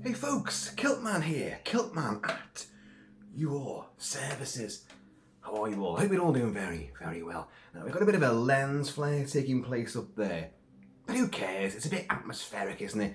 Hey folks, Kilt-Man here, Kilt-Man at your services. How are you all? I hope you're all doing very, very well. Now we've got a bit of a lens flare taking place up there, but who cares? It's a bit atmospheric, isn't it?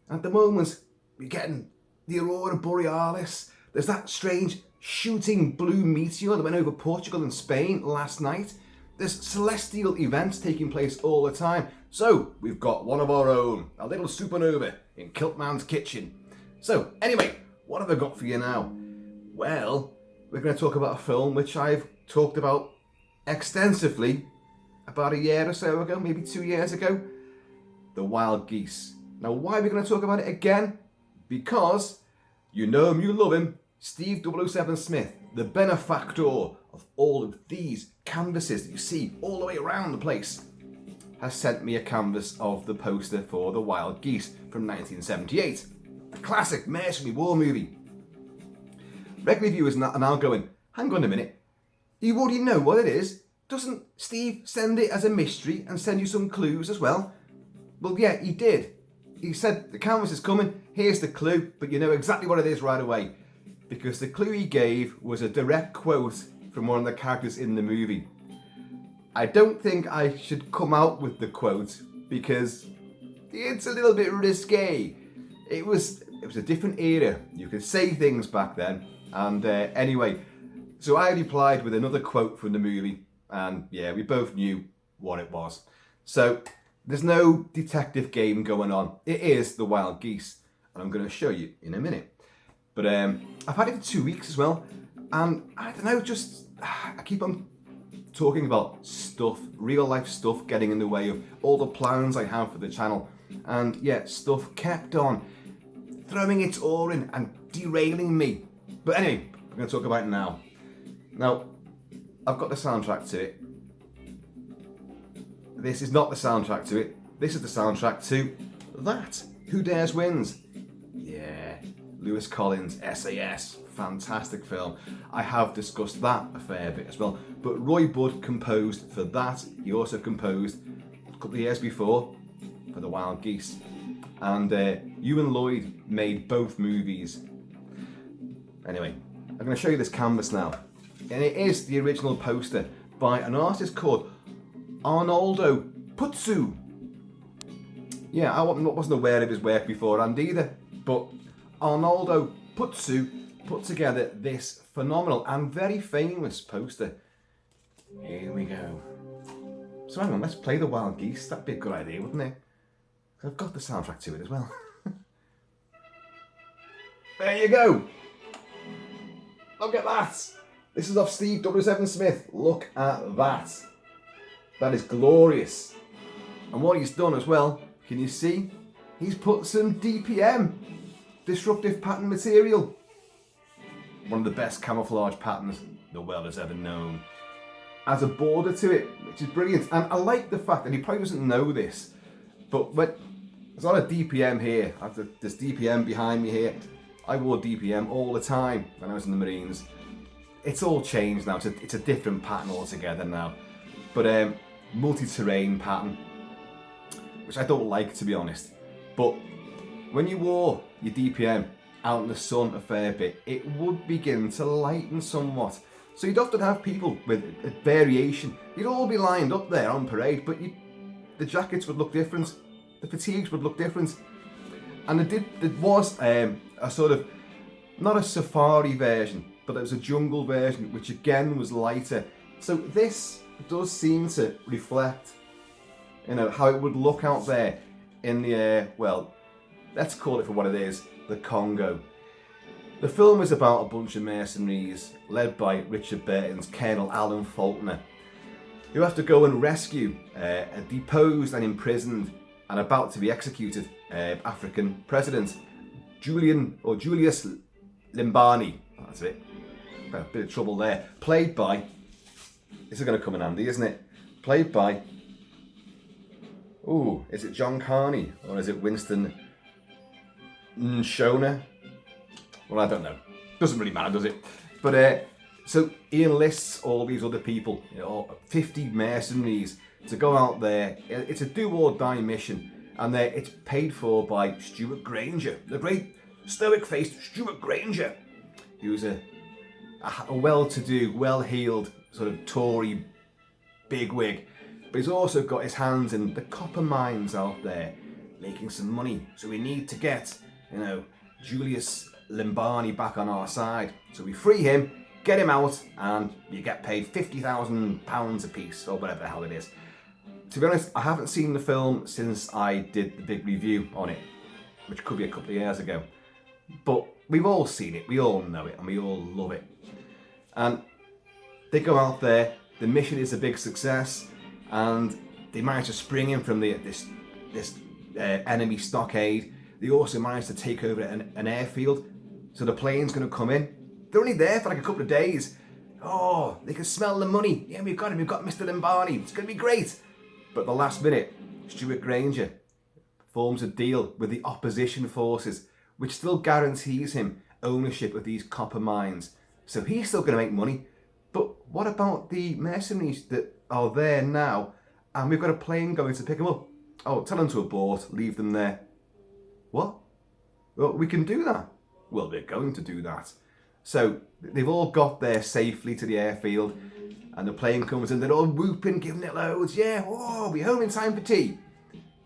At the moment, we're getting the Aurora Borealis. There's that strange shooting blue meteor that went over Portugal and Spain last night. There's celestial events taking place all the time. So we've got one of our own, a little supernova in Kilt-Man's kitchen. So anyway, what have I got for you now? Well, we're going to talk about a film which I've talked about extensively about a year or so ago, maybe 2 years ago. The Wild Geese. Now why are we going to talk about it again? Because you know him, you love him, Steve 007 Smith, the benefactor of all of these canvases that you see all the way around the place, has sent me a canvas of the poster for The Wild Geese from 1978. A classic mercenary war movie. Regular viewers are now going, hang on a minute, you already know what it is? Doesn't Steve send it as a mystery and send you some clues as well? Well, yeah, he did. He said the canvas is coming, here's the clue, but you know exactly what it is right away. Because the clue he gave was a direct quote from one of the characters in the movie. I don't think I should come out with the quote because it's a little bit risque. It was a different era. You could say things back then. And anyway, so I replied with another quote from the movie. And yeah, we both knew what it was. So there's no detective game going on. It is The Wild Geese. And I'm going to show you in a minute. But I've had it for 2 weeks as well. And I don't know, I keep on talking about stuff, real life stuff getting in the way of all the plans I have for the channel. And yet stuff kept on throwing its oar in and derailing me. But anyway, I'm going to talk about it now. Now, I've got the soundtrack to it. This is not the soundtrack to it. This is the soundtrack to that. Who Dares Wins. Yeah, Lewis Collins, SAS. Fantastic film. I have discussed that a fair bit as well. But Roy Budd composed for that. He also composed a couple of years before for The Wild Geese. And Ewan Lloyd made both movies. Anyway, I'm going to show you this canvas now. And it is the original poster by an artist called Arnoldo Putzu. Yeah, I wasn't aware of his work beforehand either. But Arnoldo Putzu put together this phenomenal and very famous poster. Here we go. So hang on, let's play The Wild Geese. That'd be a good idea, wouldn't it? I've got the soundtrack to it as well. There you go. Look at that. This is off Steve 007 Smith. Look at that. That is glorious. And what he's done as well, can you see? He's put some DPM, disruptive pattern material. One of the best camouflage patterns the world has ever known. As a border to it, which is brilliant. And I like the fact, and he probably doesn't know this, but there's a lot of DPM here. There's DPM behind me here. I wore DPM all the time when I was in the Marines. It's all changed now. It's a different pattern altogether now. But multi-terrain pattern, which I don't like, to be honest. But when you wore your DPM out in the sun a fair bit, it would begin to lighten somewhat. So you'd often have people with a variation. You'd all be lined up there on parade, but the jackets would look different. The fatigues would look different. And there was a sort of, not a safari version, but there was a jungle version, which again was lighter. So this does seem to reflect, how it would look out there in the, well, let's call it for what it is, the Congo. The film is about a bunch of mercenaries led by Richard Burton's Colonel Alan Faulkner, who have to go and rescue a deposed and imprisoned and about to be executed African president, Julius Limbani. That's it. A bit of trouble there. Played by, this is going to come in handy, isn't it? Played by, is it John Carney or is it Winston Shona? Well, I don't know. Doesn't really matter, does it? But so he enlists all these other people, 50 mercenaries, to go out there. It's a do or die mission, and it's paid for by Stuart Granger, the great stoic-faced Stuart Granger, who's a well-to-do, well-heeled sort of Tory bigwig, but he's also got his hands in the copper mines out there, making some money. So we need to get, Julius Limbani back on our side. So we free him, get him out, and you get paid £50,000 a piece, or whatever the hell it is. To be honest, I haven't seen the film since I did the big review on it, which could be a couple of years ago. But we've all seen it, we all know it, and we all love it. And they go out there, the mission is a big success, and they manage to spring in from this enemy stockade. They also manage to take over an airfield, so the plane's going to come in. They're only there for like a couple of days. Oh, they can smell the money. Yeah, we've got him, we've got Mr. Limbani, it's going to be great. But at the last minute, Stuart Granger forms a deal with the opposition forces, which still guarantees him ownership of these copper mines. So he's still going to make money. But what about the mercenaries that are there now, and we've got a plane going to pick them up? Oh, tell them to abort, leave them there. What? Well, we can do that. Well, we're going to do that. So they've all got there safely to the airfield, and the plane comes in, they're all whooping, giving it loads. Yeah, whoa, we're home in time for tea.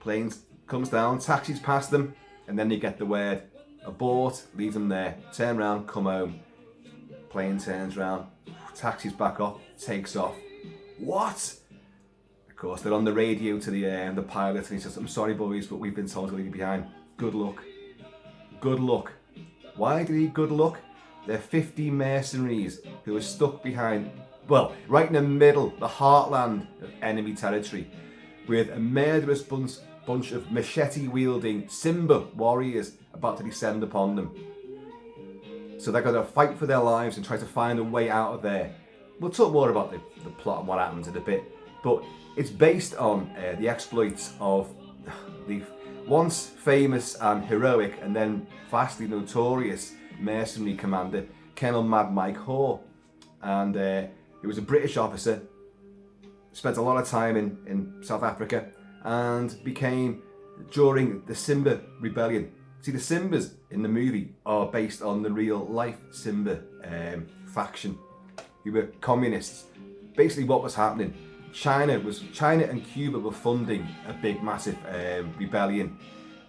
Plane comes down, taxis past them, and then you get the word, abort, leave them there, turn around, come home. Plane turns around, taxis back up, takes off. What? Of course, they're on the radio to the pilot, and he says, I'm sorry boys, but we've been told to leave you behind. Good luck. Good luck. Why do they need good luck? They're 50 mercenaries who are stuck behind, well, right in the middle, the heartland of enemy territory, with a murderous bunch of machete-wielding Simba warriors about to descend upon them. So they're going to fight for their lives and try to find a way out of there. We'll talk more about the plot and what happens in a bit, but it's based on the exploits of the once famous and heroic and then vastly notorious mercenary commander, Colonel Mad Mike Hoare. And he was a British officer, spent a lot of time in South Africa, and became, during the Simba rebellion. See, the Simbas in the movie are based on the real life Simba faction, who were communists. Basically what was happening, China and Cuba were funding a big massive rebellion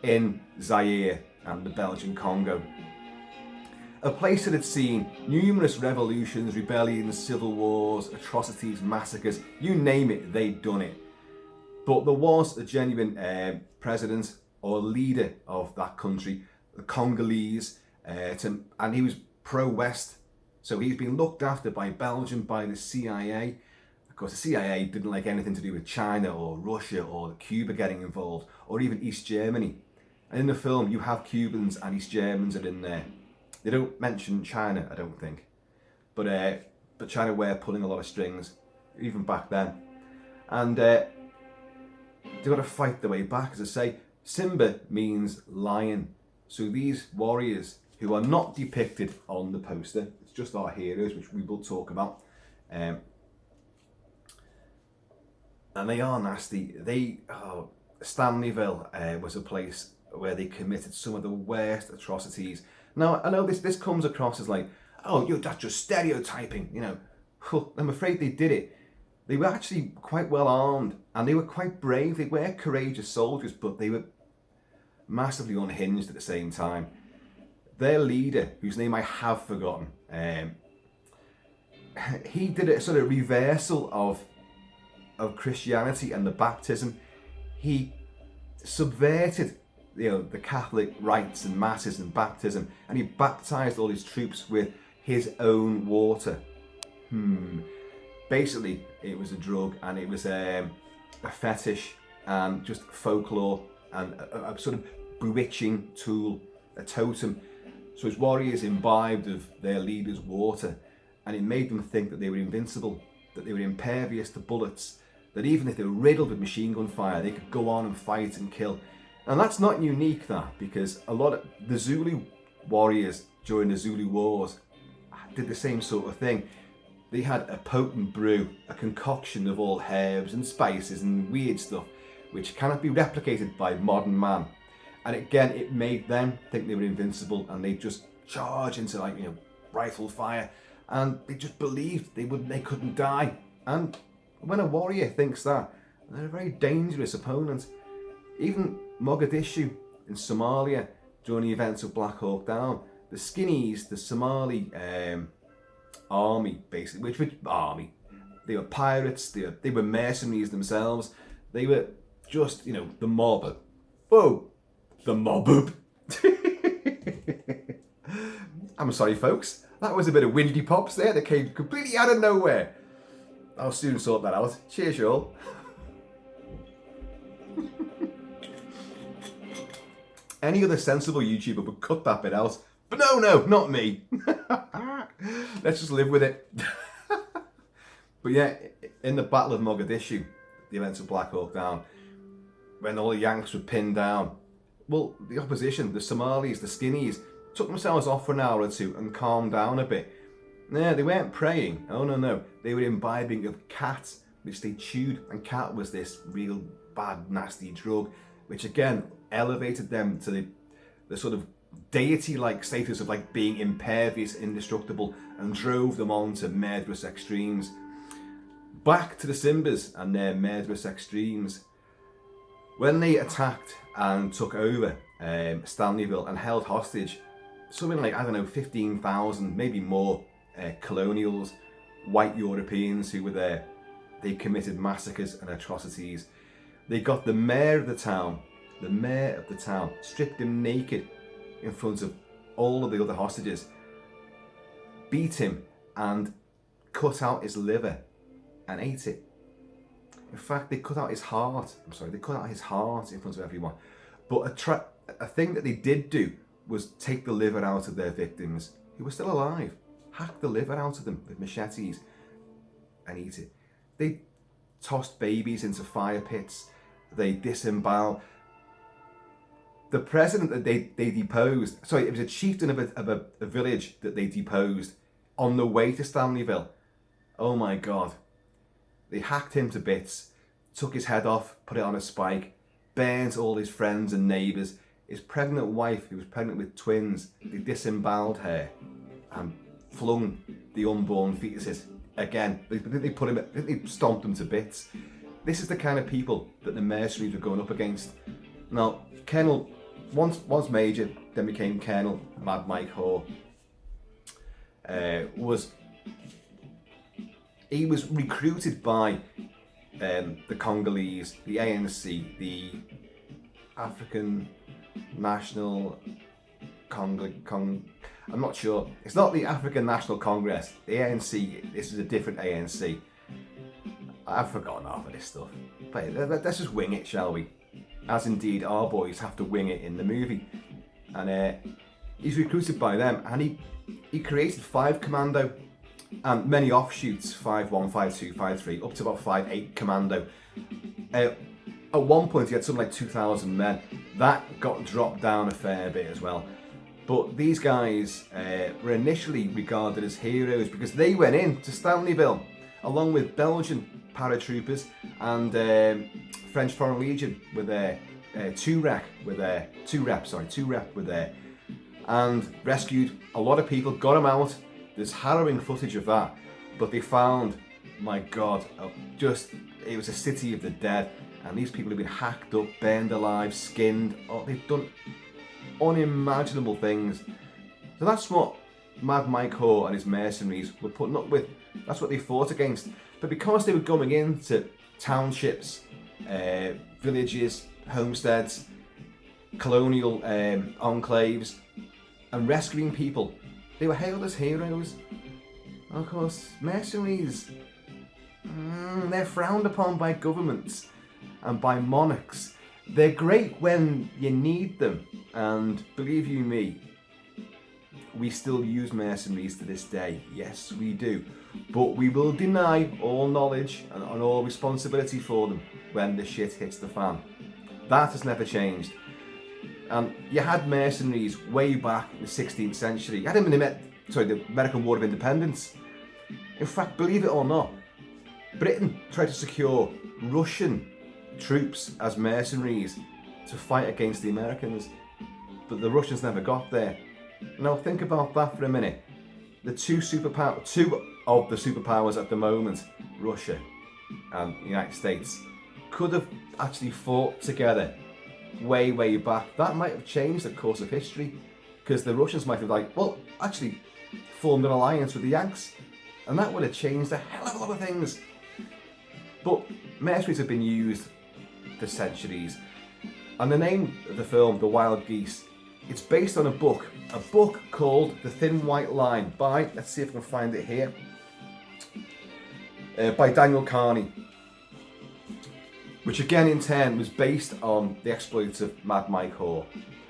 in Zaire and the Belgian Congo. A place that had seen numerous revolutions, rebellions, civil wars, atrocities, massacres, you name it, they'd done it. But there was a genuine president or leader of that country, the Congolese, and he was pro-West. So he's been looked after by Belgium, by the CIA. Of course, the CIA didn't like anything to do with China or Russia or Cuba getting involved, or even East Germany. And in the film, you have Cubans and East Germans are in there. They don't mention China, I don't think. But China were pulling a lot of strings, even back then. And they've got to fight their way back. As I say, Simba means lion. So these warriors, who are not depicted on the poster, it's just our heroes, which we will talk about. And they are nasty. Stanleyville was a place where they committed some of the worst atrocities. Now, I know this comes across as like, oh, that's just stereotyping, I'm afraid they did it. They were actually quite well armed, and they were quite brave. They were courageous soldiers, but they were massively unhinged at the same time. Their leader, whose name I have forgotten, he did a sort of reversal of Christianity and the baptism. He subverted the Catholic rites and masses and baptism, and he baptized all his troops with his own water. Basically, it was a drug, and it was a fetish and just folklore and a sort of bewitching tool, a totem. So his warriors imbibed of their leader's water, and it made them think that they were invincible, that they were impervious to bullets, that even if they were riddled with machine gun fire, they could go on and fight and kill. And that's not unique, because a lot of the Zulu warriors during the Zulu Wars did the same sort of thing. They had a potent brew, a concoction of all herbs and spices and weird stuff, which cannot be replicated by modern man. And again, it made them think they were invincible, and they just charge into rifle fire, and they just believed they couldn't die. And when a warrior thinks that, they're a very dangerous opponent. Even Mogadishu in Somalia during the events of Black Hawk Down, the Skinnies, the Somali army, basically, which army? They were pirates. They were mercenaries themselves. They were just the mob. Whoa, the mob. I'm sorry, folks. That was a bit of windy pops there that came completely out of nowhere. I'll soon sort that out. Cheers, y'all. Any other sensible YouTuber would cut that bit out. But no, not me. Let's just live with it. But yeah, in the Battle of Mogadishu, the events of Black Hawk Down, when all the Yanks were pinned down, well, the opposition, the Somalis, the Skinnies, took themselves off for an hour or two and calmed down a bit. No, they weren't praying. Oh, no. They were imbibing of cat, which they chewed. And cat was this real bad, nasty drug, which again elevated them to the sort of deity-like status of being impervious, indestructible, and drove them on to murderous extremes. Back to the Simbas and their murderous extremes. When they attacked and took over Stanleyville and held hostage something 15,000, maybe more, colonials, white Europeans who were there, they committed massacres and atrocities. They got the mayor of the town, stripped him naked in front of all of the other hostages, beat him and cut out his liver and ate it. In fact, they cut out his heart. They cut out his heart in front of everyone. But a thing that they did do was take the liver out of their victims who were still alive, hack the liver out of them with machetes and eat it. They tossed babies into fire pits. They disemboweled. The president that they deposed, it was a chieftain of a village that they deposed on the way to Stanleyville. Oh my God. They hacked him to bits, took his head off, put it on a spike, burnt all his friends and neighbours. His pregnant wife, who was pregnant with twins, they disemboweled her and flung the unborn fetuses. Again, they stomped them to bits. This is the kind of people that the mercenaries were going up against. Now, Colonel, once Major, then became Colonel Mad Mike Hoare, was recruited by the Congolese, the ANC, the African National I'm not sure. It's not the African National Congress. The ANC, this is a different ANC. I've forgotten half of this stuff. But let's just wing it, shall we? As indeed our boys have to wing it in the movie. And he's recruited by them, and he created 5 Commando and many offshoots, 5-1, 5-2, 5-3, up to about 5-8 Commando. At one point he had something like 2,000 men. That got dropped down a fair bit as well. But these guys were initially regarded as heroes because they went in to Stanleyville along with Belgian paratroopers and French Foreign Legion with their 2-rep were there, and rescued a lot of people, got them out. There's harrowing footage of that, but they found, my God, it was a city of the dead, and these people have been hacked up, burned alive, skinned. They've done unimaginable things. So that's what Mad Mike Hoare and his mercenaries were putting up with. That's what they fought against. But because they were going into townships, villages, homesteads, colonial enclaves, and rescuing people, they were hailed as heroes. And of course, mercenaries, they're frowned upon by governments and by monarchs. They're great when you need them, and believe you me, we still use mercenaries to this day. Yes, we do. But we will deny all knowledge and all responsibility for them when the shit hits the fan. That has never changed. You had mercenaries way back in the 16th century. You had them in the American War of Independence. In fact, believe it or not, Britain tried to secure Russian troops as mercenaries to fight against the Americans. But the Russians never got there. Now think about that for a minute. Two of the superpowers at the moment, Russia and the United States, could have actually fought together way back. That might have changed the course of history, because the Russians might have actually formed an alliance with the Yanks, and that would have changed a hell of a lot of things. But mercenaries have been used for centuries, and the name of the film, The Wild Geese, it's based on a book called The Thin White Line by, let's see if I can find it here, by Daniel Carney, which again in turn was based on the exploits of Mad Mike Hall,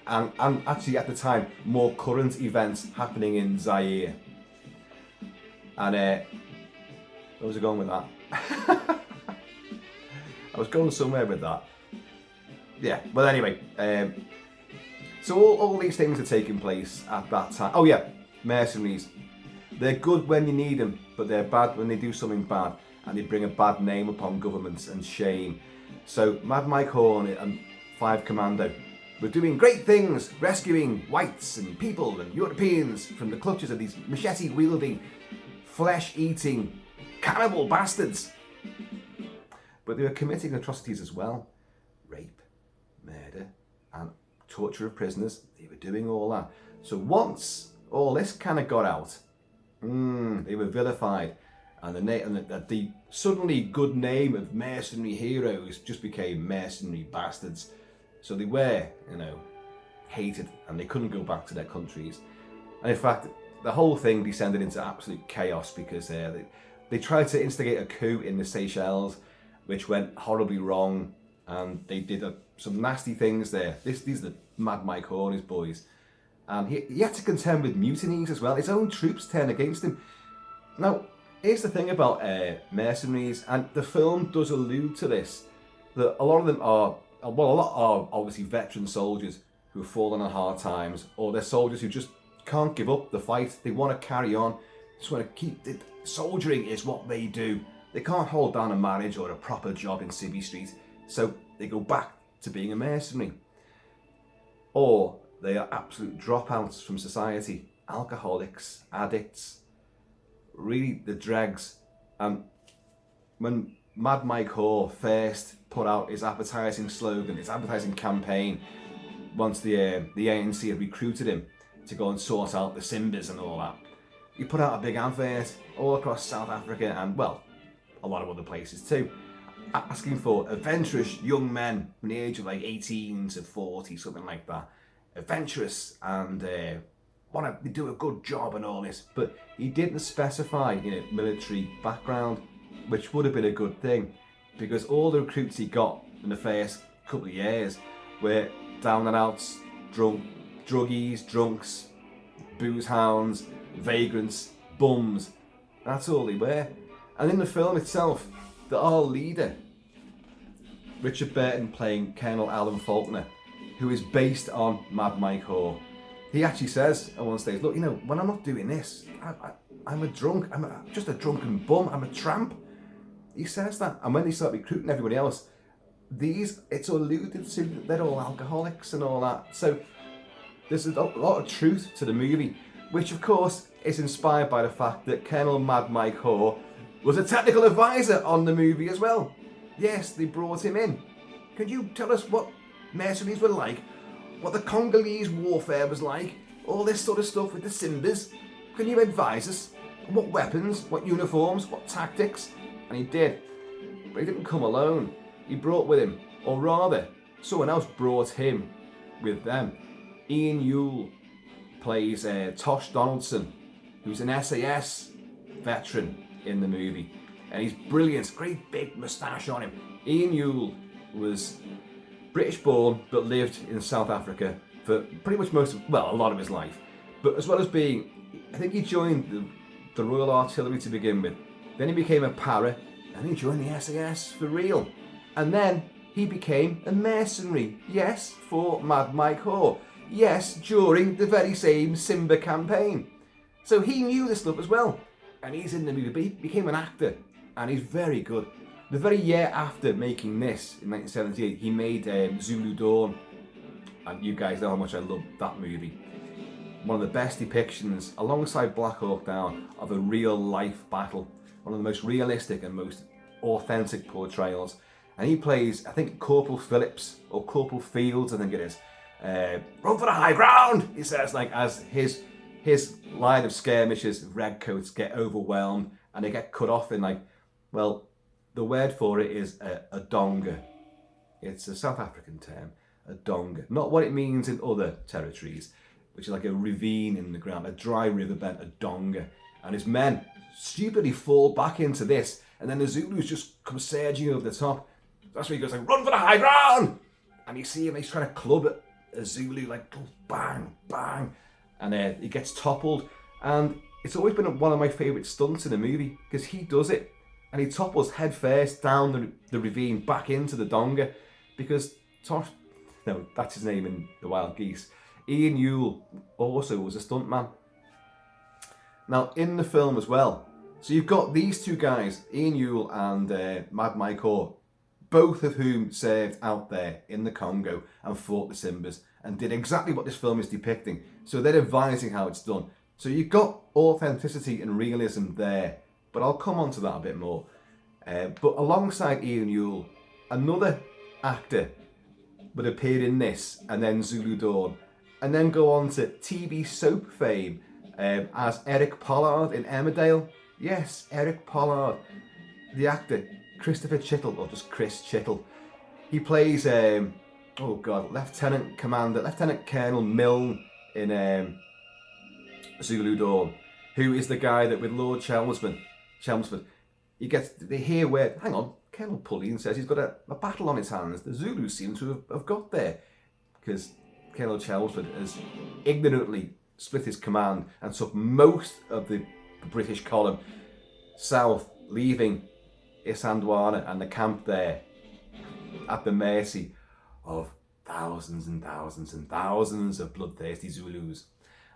and actually at the time more current events happening in Zaire. And where was I going with that? I was going somewhere with that. Yeah, well anyway, so all these things are taking place at that time. Oh yeah, mercenaries. They're good when you need them, but they're bad when they do something bad, and they bring a bad name upon governments and shame. So Mad Mike Horn and 5 Commando were doing great things, rescuing whites and people and Europeans from the clutches of these machete-wielding, flesh-eating, cannibal bastards. But they were committing atrocities as well. Rape, murder, and torture of prisoners. They were doing all that. So once all this kind of got out, they were vilified, and the suddenly good name of mercenary heroes just became mercenary bastards. So they were, hated, and they couldn't go back to their countries. And in fact, the whole thing descended into absolute chaos, because they tried to instigate a coup in the Seychelles, which went horribly wrong, and they did some nasty things there. These are the Mad Mike Horn, his boys. And he had to contend with mutinies as well. His own troops turned against him. Now, here's the thing about mercenaries, and the film does allude to this, that a lot of them are obviously veteran soldiers who have fallen on hard times, or they're soldiers who just can't give up the fight. They want to carry on, just want to keep it. Soldiering is what they do. They can't hold down a marriage or a proper job in Civvy Street, so they go back to being a mercenary. Or they are absolute dropouts from society, alcoholics, addicts, really the dregs. And when Mad Mike Hall first put out his advertising slogan, his advertising campaign, once the ANC had recruited him to go and sort out the Simbas and all that, he put out a big advert all across South Africa and, well, a lot of other places too, asking for adventurous young men from the age of 18 to 40, something like that. Adventurous and want to do a good job and all this, but he didn't specify military background, which would have been a good thing, because all the recruits he got in the first couple of years were down and outs, druggies, drunks, booze hounds, vagrants, bums. That's all they were. And in the film itself, our leader, Richard Burton playing Colonel Alan Faulkner, who is based on Mad Mike Hall, he actually says at one stage, look, when I'm not doing this, I'm a drunk, I'm just a drunken bum, I'm a tramp. He says that. And when they start recruiting everybody else, it's alluded to that they're all alcoholics and all that. So there's a lot of truth to the movie, which of course is inspired by the fact that Colonel Mad Mike Hall was a technical advisor on the movie as well. Yes, they brought him in. Could you tell us what mercenaries were like, what the Congolese warfare was like, all this sort of stuff with the Simbas? Can you advise us? What weapons, what uniforms, what tactics? And he did. But he didn't come alone. He brought with him, or rather, someone else brought him with them. Ian Yule plays Tosh Donaldson, who's an SAS veteran in the movie. And he's brilliant, great big moustache on him. Ian Yule was British born, but lived in South Africa for pretty much a lot of his life. But as well as being, I think he joined the Royal Artillery to begin with. Then he became a para, and he joined the SAS for real. And then he became a mercenary, yes, for Mad Mike Hall. Yes, during the very same Simba campaign. So he knew this stuff as well. And he's in the movie, but he became an actor, and he's very good. The very year after making this, in 1978, he made Zulu Dawn, and you guys know how much I love that movie. One of the best depictions, alongside Black Hawk Down, of a real life battle. One of the most realistic and most authentic portrayals. And he plays, I think, Corporal Phillips, or Corporal Fields, I think it is. Run for the high ground, he says, like, as his line of skirmishers, redcoats, get overwhelmed and they get cut off in, like, well, the word for it is a donga. It's a South African term, a donga. Not what it means in other territories, which is like a ravine in the ground, a dry riverbed, a donga. And his men stupidly fall back into this, and then the Zulus just come surging over the top. That's where he goes like, run for the high ground! And you see him, he's trying to club at a Zulu, like, bang, bang. And he gets toppled. And it's always been one of my favourite stunts in a movie, because he does it, and he topples head first down the ravine back into the donga, because that's his name in The Wild Geese. Ian Yule also was a stuntman. Now, in the film as well, so you've got these two guys, Ian Yule and Mad Mike Orr, both of whom served out there in the Congo and fought the Simbas and did exactly what this film is depicting. So they're advising how it's done. So you've got authenticity and realism there, but I'll come on to that a bit more. But alongside Ian Yule, another actor would appear in this, and then Zulu Dawn, and then go on to TV soap fame as Eric Pollard in Emmerdale. Yes, Eric Pollard, the actor, Christopher Chittle, or just Chris Chittle. He plays, Lieutenant Colonel Milne in Zulu Dawn, who is the guy that with Lord Chelmsford, they hear where, hang on, Colonel Pullein says he's got a battle on his hands. The Zulus seem to have got there, because Colonel Chelmsford has ignorantly split his command and took most of the British column south, leaving Isandlwana and the camp there at the mercy of thousands and thousands and thousands of bloodthirsty Zulus,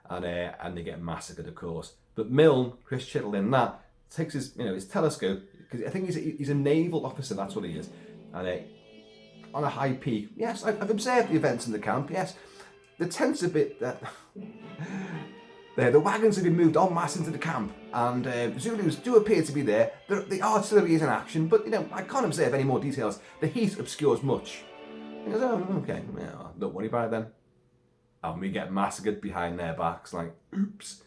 and they get massacred, of course. But Milne, Chris Chittle, in that takes his telescope, because I think he's a naval officer, that's what he is, and on a high peak. Yes, I've observed the events in the camp. Yes, the tent's a bit. The wagons have been moved en masse into the camp, and Zulus do appear to be there. The artillery is in action, but I can't observe any more details. The heat obscures much. He goes, oh, okay, yeah, don't worry about it then. And we get massacred behind their backs, like, oops.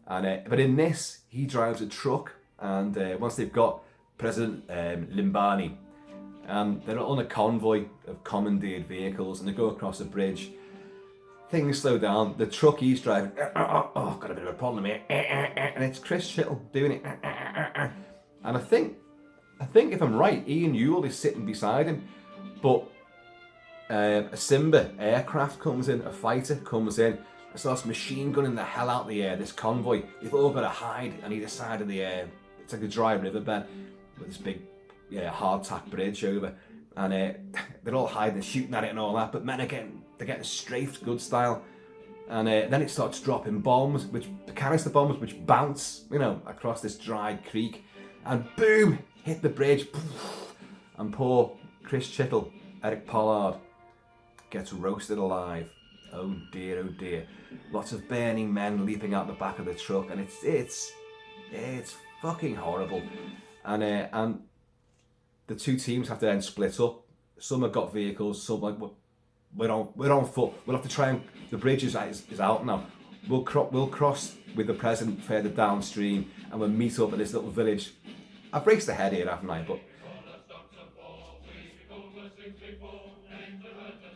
And but in this, he drives a truck, and once they've got President Limbani, and they're on a convoy of commandeered vehicles, and they go across a bridge. Things slow down. The truck he's driving, got a bit of a problem here, and it's Chris Chittle doing it. And I think if I'm right, Ian Yule is sitting beside him, but a Simba aircraft comes in, a fighter comes in, and starts machine gunning the hell out the air. This convoy, they've all got to hide on either side of the air. It's like a dry riverbed with this big, hardtack bridge over, and they're all hiding and shooting at it and all that. But men are getting strafed, good style, and then it starts dropping bombs, canister bombs, which bounce, across this dry creek, and boom, hit the bridge, and poor Chris Chittle, Eric Pollard, gets roasted alive. Oh dear, oh dear. Lots of burning men leaping out the back of the truck, and it's fucking horrible. And the two teams have to then split up. Some have got vehicles, some like we're on foot. We'll have to try and the bridge is out now. We'll cross with the president further downstream, and we'll meet up at this little village. I've raced ahead here, haven't I? But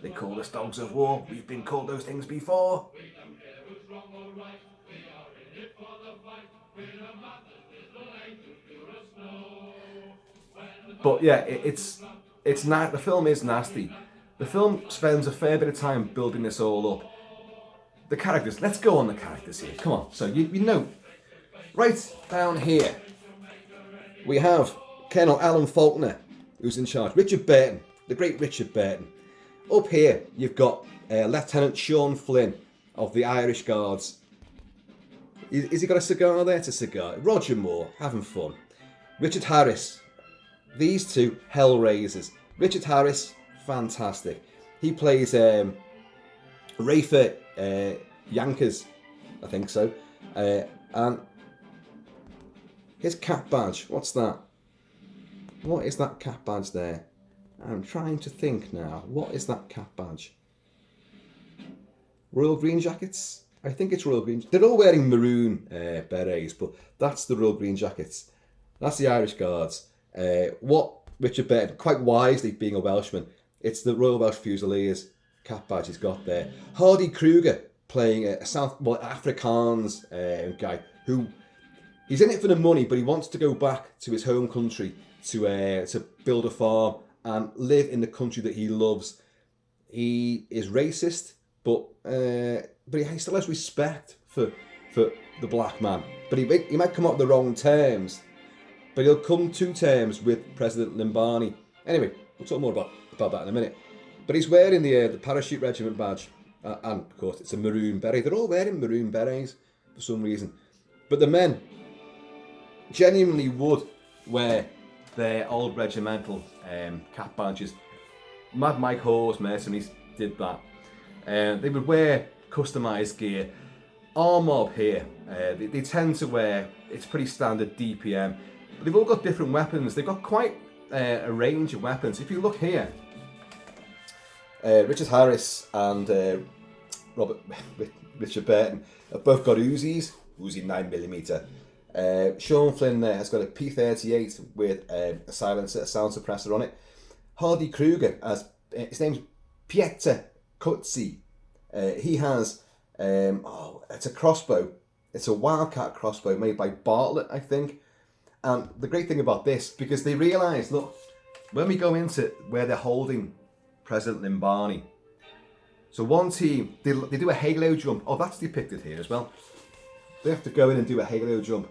they call us dogs of war. We've been called those things before. But yeah, it's not. The film is nasty. The film spends a fair bit of time building this all up. The characters. Let's go on the characters here. Come on. So you know, right down here, we have Colonel Alan Faulkner, who's in charge. Richard Burton, the great Richard Burton. Up here, you've got Lieutenant Sean Flynn of the Irish Guards. Is he got a cigar there? It's a cigar. Roger Moore, having fun. Richard Harris. These two, Hellraisers. Richard Harris, fantastic. He plays Rafer Yankers, I think so. And his cap badge, what's that? What is that cap badge there? I'm trying to think now. What is that cap badge? Royal Green Jackets? I think it's Royal Green. They're all wearing maroon berets, but that's the Royal Green Jackets. That's the Irish Guards. What Richard Burton, quite wisely being a Welshman, it's the Royal Welsh Fusiliers cap badge he's got there. Hardy Kruger playing a Afrikaans guy who he's in it for the money, but he wants to go back to his home country to build a farm and live in the country that he loves. He is racist, but he still has respect for the black man. But he might come up with the wrong terms, but he'll come to terms with President Limbani. Anyway, we'll talk more about that in a minute. But he's wearing the parachute regiment badge, and of course it's a maroon beret. They're all wearing maroon berets for some reason. But the men genuinely would wear their old regimental cap badges. Mad Mike Hall's mercenaries did that. They would wear customised gear. Our mob here, they tend to wear, it's pretty standard DPM, but they've all got different weapons. They've got quite a range of weapons. If you look here, Richard Harris and Richard Burton have both got Uzis, Uzi 9mm. Sean Flynn there has got a P38 with a silencer, a sound suppressor on it. Hardy Kruger, his name's Pieter Kutzi. He has, it's a crossbow. It's a Wildcat crossbow made by Bartlett, I think. And the great thing about this, because they realise, look, when we go into where they're holding President Limbani, so one team, they do a halo jump. Oh, that's depicted here as well. They have to go in and do a halo jump.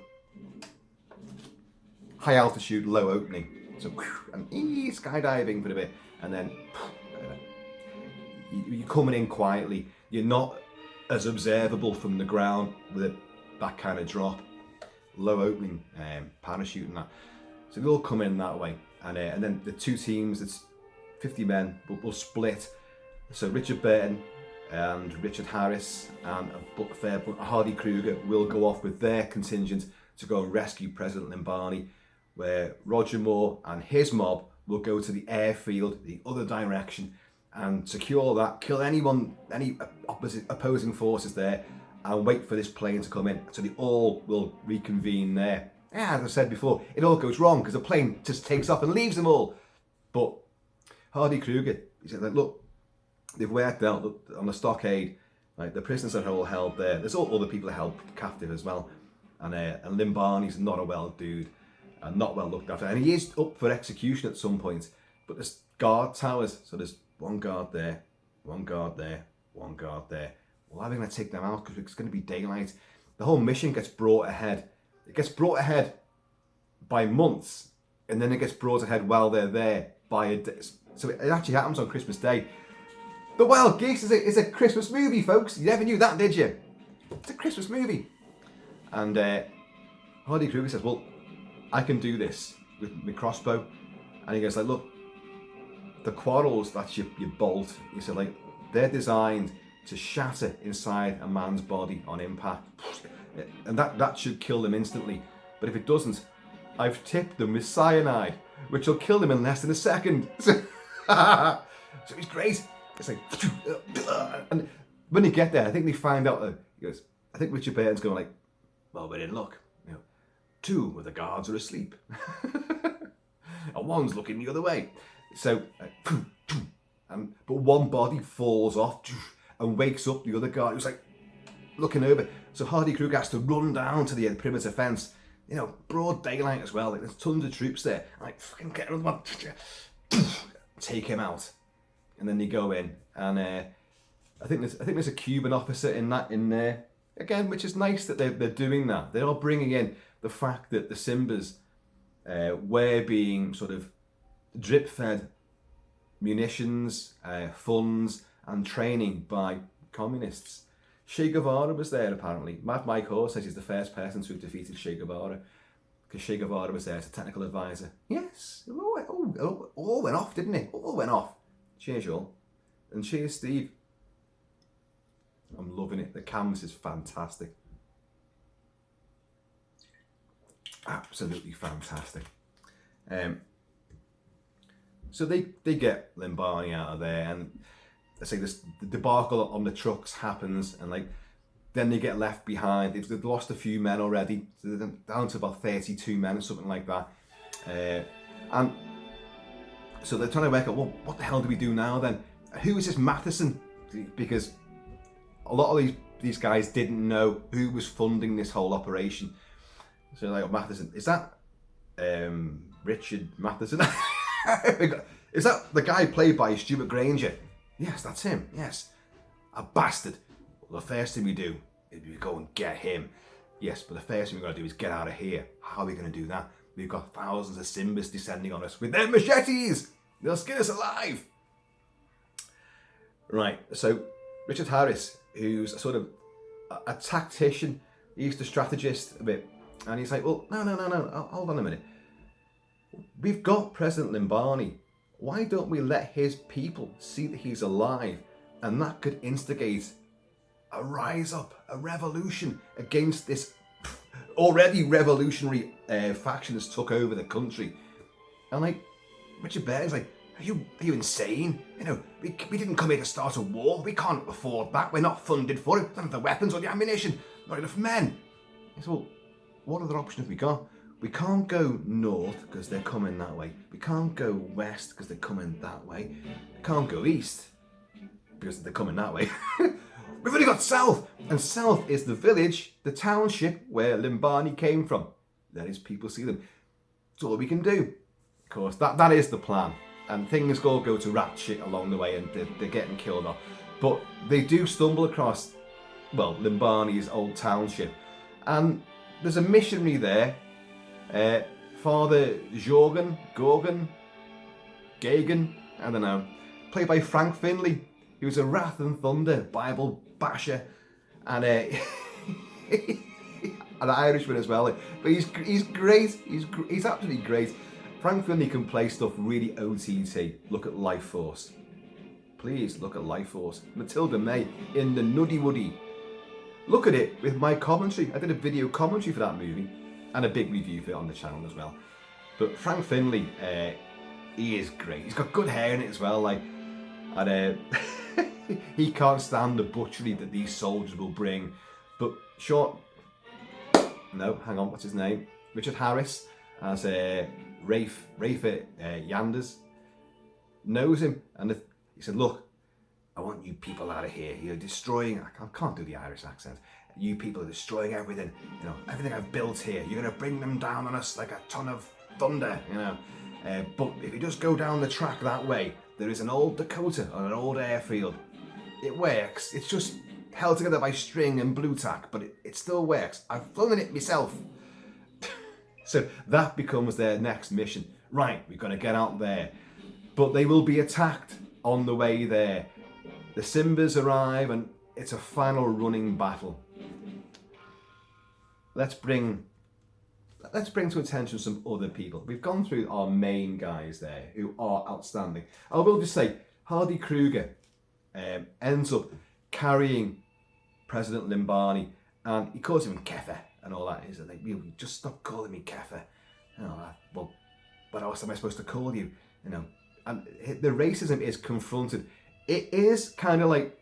High altitude, low opening. So, and skydiving for a bit. And then you're coming in quietly. You're not as observable from the ground with that kind of drop. Low opening parachute and that. So they all come in that way. And then the two teams, it's 50 men, but will split. So Richard Burton and Richard Harris and Hardy Kruger will go off with their contingent to go and rescue President Limbani, where Roger Moore and his mob will go to the airfield, the other direction, and secure that, kill any opposing forces there, and wait for this plane to come in. So they all will reconvene there. Yeah, as I said before, it all goes wrong because the plane just takes off and leaves them all. But Hardy Kruger, he said, look, they've worked out on the stockade, like the prisoners are all held there. There's all other people held captive as well. And Limbani's not a well dude and not well looked after. And he is up for execution at some point. But there's guard towers, so there's one guard there, one guard there, one guard there. Well, how are we going to take them out? Because it's going to be daylight. The whole mission gets brought ahead. It gets brought ahead by months, and then it gets brought ahead while they're there by a day. So it actually happens on Christmas Day. The Wild Geese is a Christmas movie, folks. You never knew that, did you? It's a Christmas movie. And Hardy Kruger says, well, I can do this with my crossbow. And he goes like, look, the quarrels that you bolt, he said, like, they're designed to shatter inside a man's body on impact. And that should kill them instantly. But if it doesn't, I've tipped them with cyanide, which will kill them in less than a second. So it's great. It's like, and when you get there, I think they find out, he goes, I think Richard Burton's going like, well, we're in luck. You know, two of the guards are asleep. And one's looking the other way. So, but one body falls off and wakes up the other guard who's like looking over. So Hardy Kruger has to run down to the perimeter fence. You know, broad daylight as well. Like there's tons of troops there. Like fucking get another one, take him out, and then they go in. And I think there's a Cuban officer in there again, which is nice that they're doing that. They're all bringing in the fact that the Simbas were being sort of drip fed munitions, funds, and training by communists. Che Guevara was there apparently. Mad Mike Hoare says he's the first person to have defeated Che Guevara because Che Guevara was there as a technical advisor. Yes, it all went off, didn't it? All went off. Cheers, y'all. And cheers, Steve. I'm loving it. The canvas is fantastic. Absolutely fantastic. So they get Limbani out of there, and I say this, the debacle on the trucks happens, and like then they get left behind. They've lost a few men already, so they're down to about 32 men or something like that. And so they're trying to work out, well, what the hell do we do now then? Who is this Matheson? Because a lot of these guys didn't know who was funding this whole operation. So like, oh, Matheson, is that Richard Matheson? Is that the guy played by Stuart Granger? Yes, that's him, yes. A bastard. Well, the first thing we do is we go and get him. Yes, but the first thing we've got to do is get out of here. How are we going to do that? We've got thousands of Simbas descending on us with their machetes. They'll skin us alive. Right, so Richard Harris, who's a sort of a tactician, he's the strategist a bit, and he's like, well, no, hold on a minute. We've got President Limbani. Why don't we let his people see that he's alive? And that could instigate a rise up, a revolution against this already revolutionary faction that's took over the country. And like, Richard Baird's like, are you insane? You know, we didn't come here to start a war. We can't afford that. We're not funded for it. We don't have the weapons or the ammunition. Not enough men. He said, well, what other options have we got? We can't go north because they're coming that way. We can't go west because they're coming that way. We can't go east because they're coming that way. We've only got south. And south is the village, the township where Limbani came from. Let his people see them. That's all we can do. Of course, that is the plan. And things all go to rat shit along the way, and they're getting killed off. But they do stumble across, well, Limbani's old township. And there's a missionary there, Father Gagan, I don't know, played by Frank Finlay, who was a Wrath and Thunder Bible basher, and an Irishman as well. But he's great. He's absolutely great. Frank Finlay can play stuff really OTT. Look at Life Force. Please look at Life Force. Matilda May in the Nuddy Woody. Look at it with my commentary. I did a video commentary for that movie and a big review for it on the channel as well. But Frank Finlay, he is great. He's got good hair in it as well, like, and he can't stand the butchery that these soldiers will bring. But what's his name? Richard Harris as Rafe Yanders knows him, and he said, look, I want you people out of here. You're destroying, I can't do the Irish accent. You people are destroying everything, you know, everything I've built here. You're going to bring them down on us like a ton of thunder, you know. But if you just go down the track that way, there is an old Dakota on an old airfield. It works. It's just held together by string and blue tack, but it still works. I've flown in it myself. So that becomes their next mission. Right, we're going to get out there. But they will be attacked on the way there. The Simbas arrive, and it's a final running battle. Let's bring to attention some other people. We've gone through our main guys there who are outstanding. I will just say, Hardy Kruger ends up carrying President Limbani, and he calls him Kefa and all that. He's like, you just stop calling me Kefa. You know, well, what else am I supposed to call you? You know, and the racism is confronted. It is kind of like,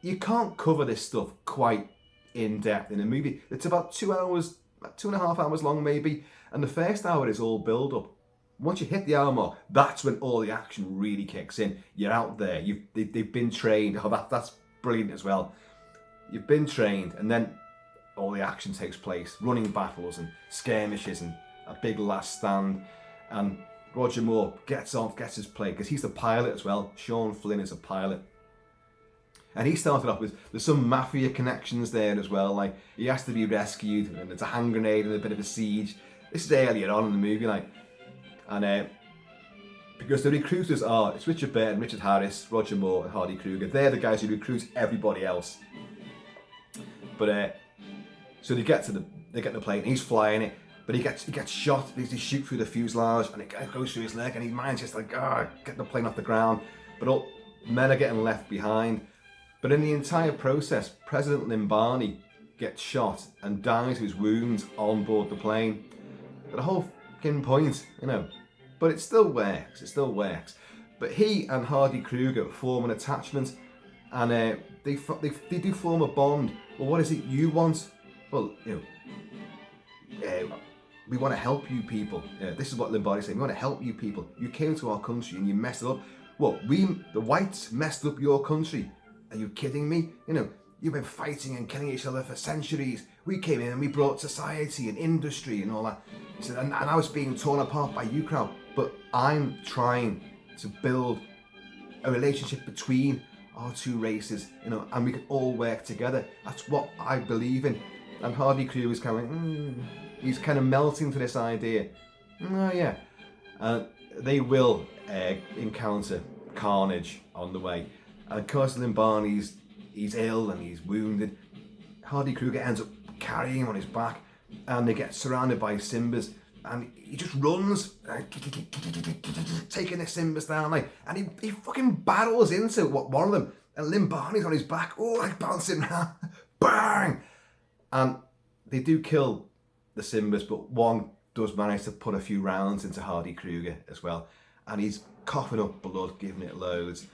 you can't cover this stuff quite in depth in a movie. It's about 2 hours, 2.5 hours long maybe, and the first hour is all build up. Once you hit the hour mark, that's when all the action really kicks in. You're out there. They've been trained. Oh, that's brilliant as well. You've been trained, and then all the action takes place. Running battles and skirmishes and a big last stand. And Roger Moore gets his play, because he's the pilot as well. Sean Flynn is a pilot. And he started off with, there's some mafia connections there as well. Like, he has to be rescued, and there's a hand grenade and a bit of a siege. This is earlier on in the movie, like. And because the recruiters are, it's Richard Baird, Richard Harris, Roger Moore, and Hardy Kruger. They're the guys who recruit everybody else. But so they get the plane. He's flying it, but he gets shot because he shoots through the fuselage, and it goes through his leg, and his mind's just like, get the plane off the ground. But all men are getting left behind. But in the entire process, President Limbani gets shot and dies of his wounds on board the plane. The whole fucking point, you know. But it still works, it still works. But he and Hardy Kruger form an attachment, and they do form a bond. Well, what is it you want? Well, you know, we want to help you people. This is what Limbani's saying. We want to help you people. You came to our country and you messed it up. Well, the whites messed up your country. Are you kidding me? You know, you've been fighting and killing each other for centuries. We came in and we brought society and industry and all that. He said, and I was being torn apart by you crowd. But I'm trying to build a relationship between our two races, you know, and we can all work together. That's what I believe in. And Hardy Crew is kind of he's kind of melting to this idea. Oh yeah. They will encounter carnage on the way. And of course Limbani's he's ill and he's wounded. Hardy Kruger ends up carrying him on his back, and they get surrounded by Simbas, and he just runs, taking the Simbas down, like, and he fucking battles into one of them, and Limbani's on his back, like bouncing around, bang! And they do kill the Simbas, but one does manage to put a few rounds into Hardy Kruger as well, and he's coughing up blood, giving it loads,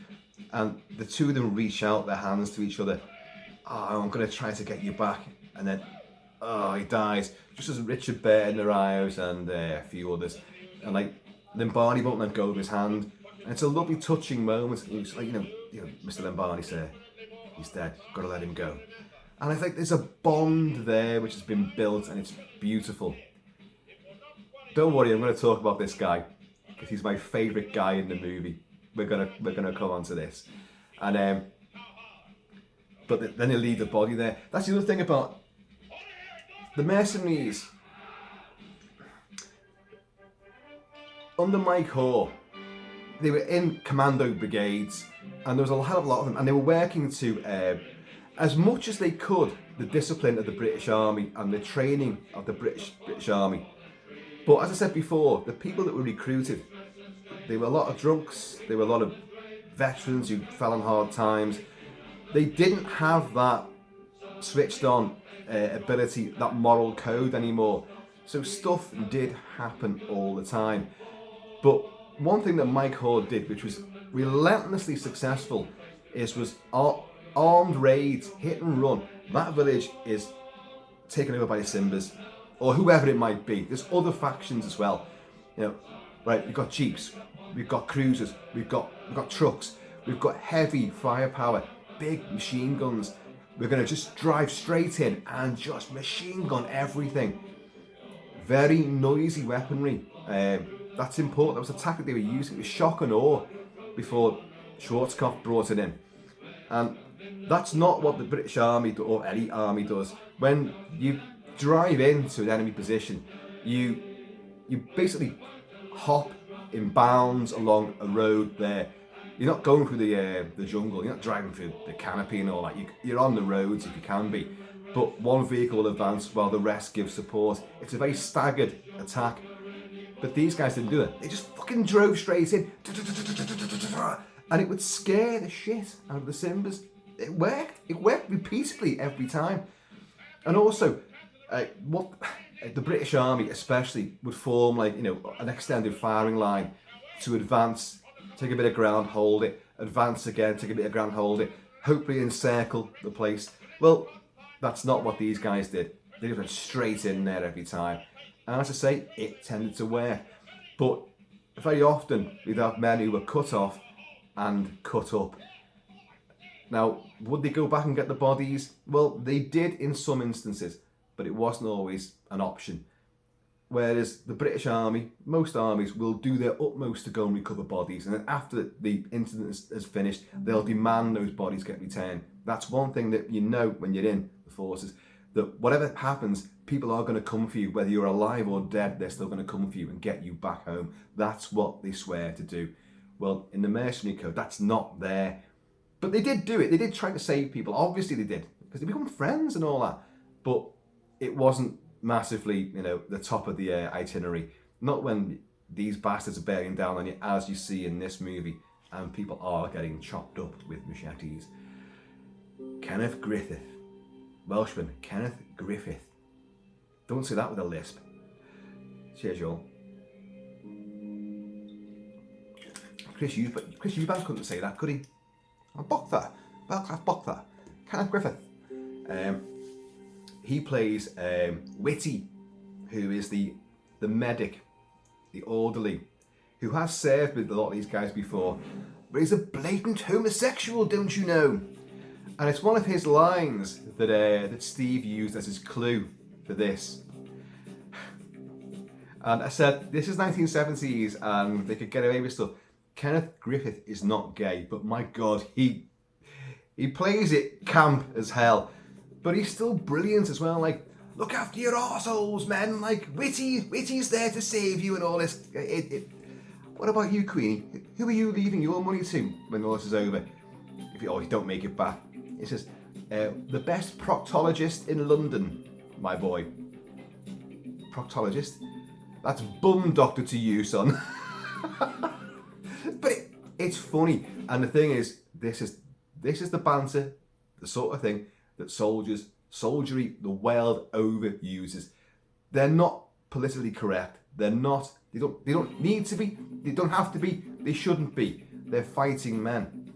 and the two of them reach out their hands to each other. Oh, I'm going to try to get you back, and then he dies, just as Richard Bernard arrives and a few others, and like Limbani won't let go of his hand, and it's a lovely touching moment. He's like, you know, Mr. Limbani, sir, he's dead, got to let him go. And I think there's a bond there which has been built, and it's beautiful. Don't worry, I'm going to talk about this guy because he's my favourite guy in the movie. We're gonna come on to this, and but then they leave the body there. That's the other thing about the mercenaries. Under Mike Hoare, they were in commando brigades, and there was a hell of a lot of them, and they were working to, as much as they could, the discipline of the British Army and the training of the British Army. But as I said before, the people that were recruited, they were a lot of drunks, they were a lot of veterans who fell on hard times. They didn't have that switched on ability, that moral code anymore. So stuff did happen all the time. But one thing that Mike Hoare did, which was relentlessly successful, was armed raids, hit and run. That village is taken over by the Simbas, or whoever it might be. There's other factions as well. You know, right? We've got jeeps, we've got cruisers, we've got trucks, we've got heavy firepower, big machine guns. We're going to just drive straight in and just machine gun everything. Very noisy weaponry. That's important. That was the tactic they were using. It was shock and awe before Schwarzkopf brought it in. And that's not what the British Army or any army does. When you drive into an enemy position, you basically hop in bounds along a road there. You're not going through the jungle, you're not driving through the canopy and all that. You're on the roads if you can be. But one vehicle will advance while the rest give support. It's a very staggered attack. But these guys didn't do it. They just fucking drove straight in. And it would scare the shit out of the Simbas. It worked. It worked repeatedly every time. And also, the British Army especially would form an extended firing line to advance, take a bit of ground, hold it, advance again, take a bit of ground, hold it, hopefully encircle the place. Well, that's not what these guys did. They just went straight in there every time. And as I say, it tended to work. But very often, we'd have men who were cut off and cut up. Now, would they go back and get the bodies? Well, they did in some instances, but it wasn't always an option. Whereas the British Army, most armies, will do their utmost to go and recover bodies. And then after the incident is finished, they'll demand those bodies get returned. That's one thing that you know when you're in the forces, that whatever happens, people are going to come for you. Whether you're alive or dead, they're still going to come for you and get you back home. That's what they swear to do. Well, in the Mercenary Code, that's not there. But they did do it. They did try to save people. Obviously they did, because they become friends and all that. But it wasn't massively, the top of the itinerary. Not when these bastards are bearing down on you, as you see in this movie, and people are getting chopped up with machetes. Kenneth Griffith. Welshman, Kenneth Griffith. Don't say that with a lisp. Cheers, y'all. Chris Eubank couldn't say that, could he? Bokta. Belcraft Bokta. Kenneth Griffith. He plays Whitty, who is the medic, the orderly, who has served with a lot of these guys before, but he's a blatant homosexual, don't you know? And it's one of his lines that Steve used as his clue for this. And I said, this is 1970s and they could get away with stuff. Kenneth Griffith is not gay, but my God, he plays it camp as hell. But he's still brilliant as well. Like, look after your arseholes, men. Like, Whitty's there to save you and all this. What about you, Queenie? Who are you leaving your money to when all this is over? If you always don't make it back. It says, the best proctologist in London, my boy. Proctologist? That's bum doctor to you, son. But it's funny. And the thing is, this is the banter, the sort of thing that soldiery the world over uses. They're not politically correct. They don't need to be. They don't have to be. They shouldn't be. They're fighting men.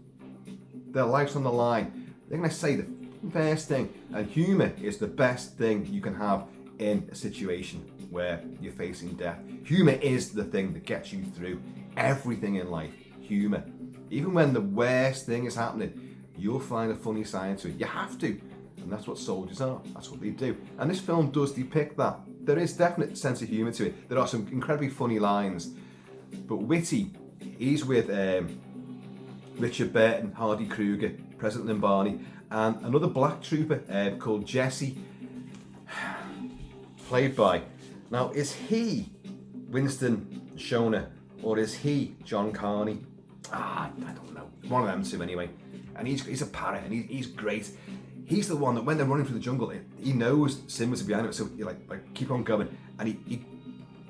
Their life's on the line. They're going to say the first thing. And humour is the best thing you can have in a situation where you're facing death. Humour is the thing that gets you through everything in life. Humour. Even when the worst thing is happening, you'll find a funny side to it. You have to. And that's what soldiers are. That's what they do. And this film does depict that. There is definite sense of humour to it. There are some incredibly funny lines. But Whitty, he's with Richard Burton, Hardy Kruger, President Limbani, and another black trooper called Jesse, played by... Now, is he Winston Shona or is he John Carney? I don't know. One of them two anyway. And he's a parrot and he's great. He's the one that when they're running through the jungle, he knows Simba's behind him, so you like keep on going, and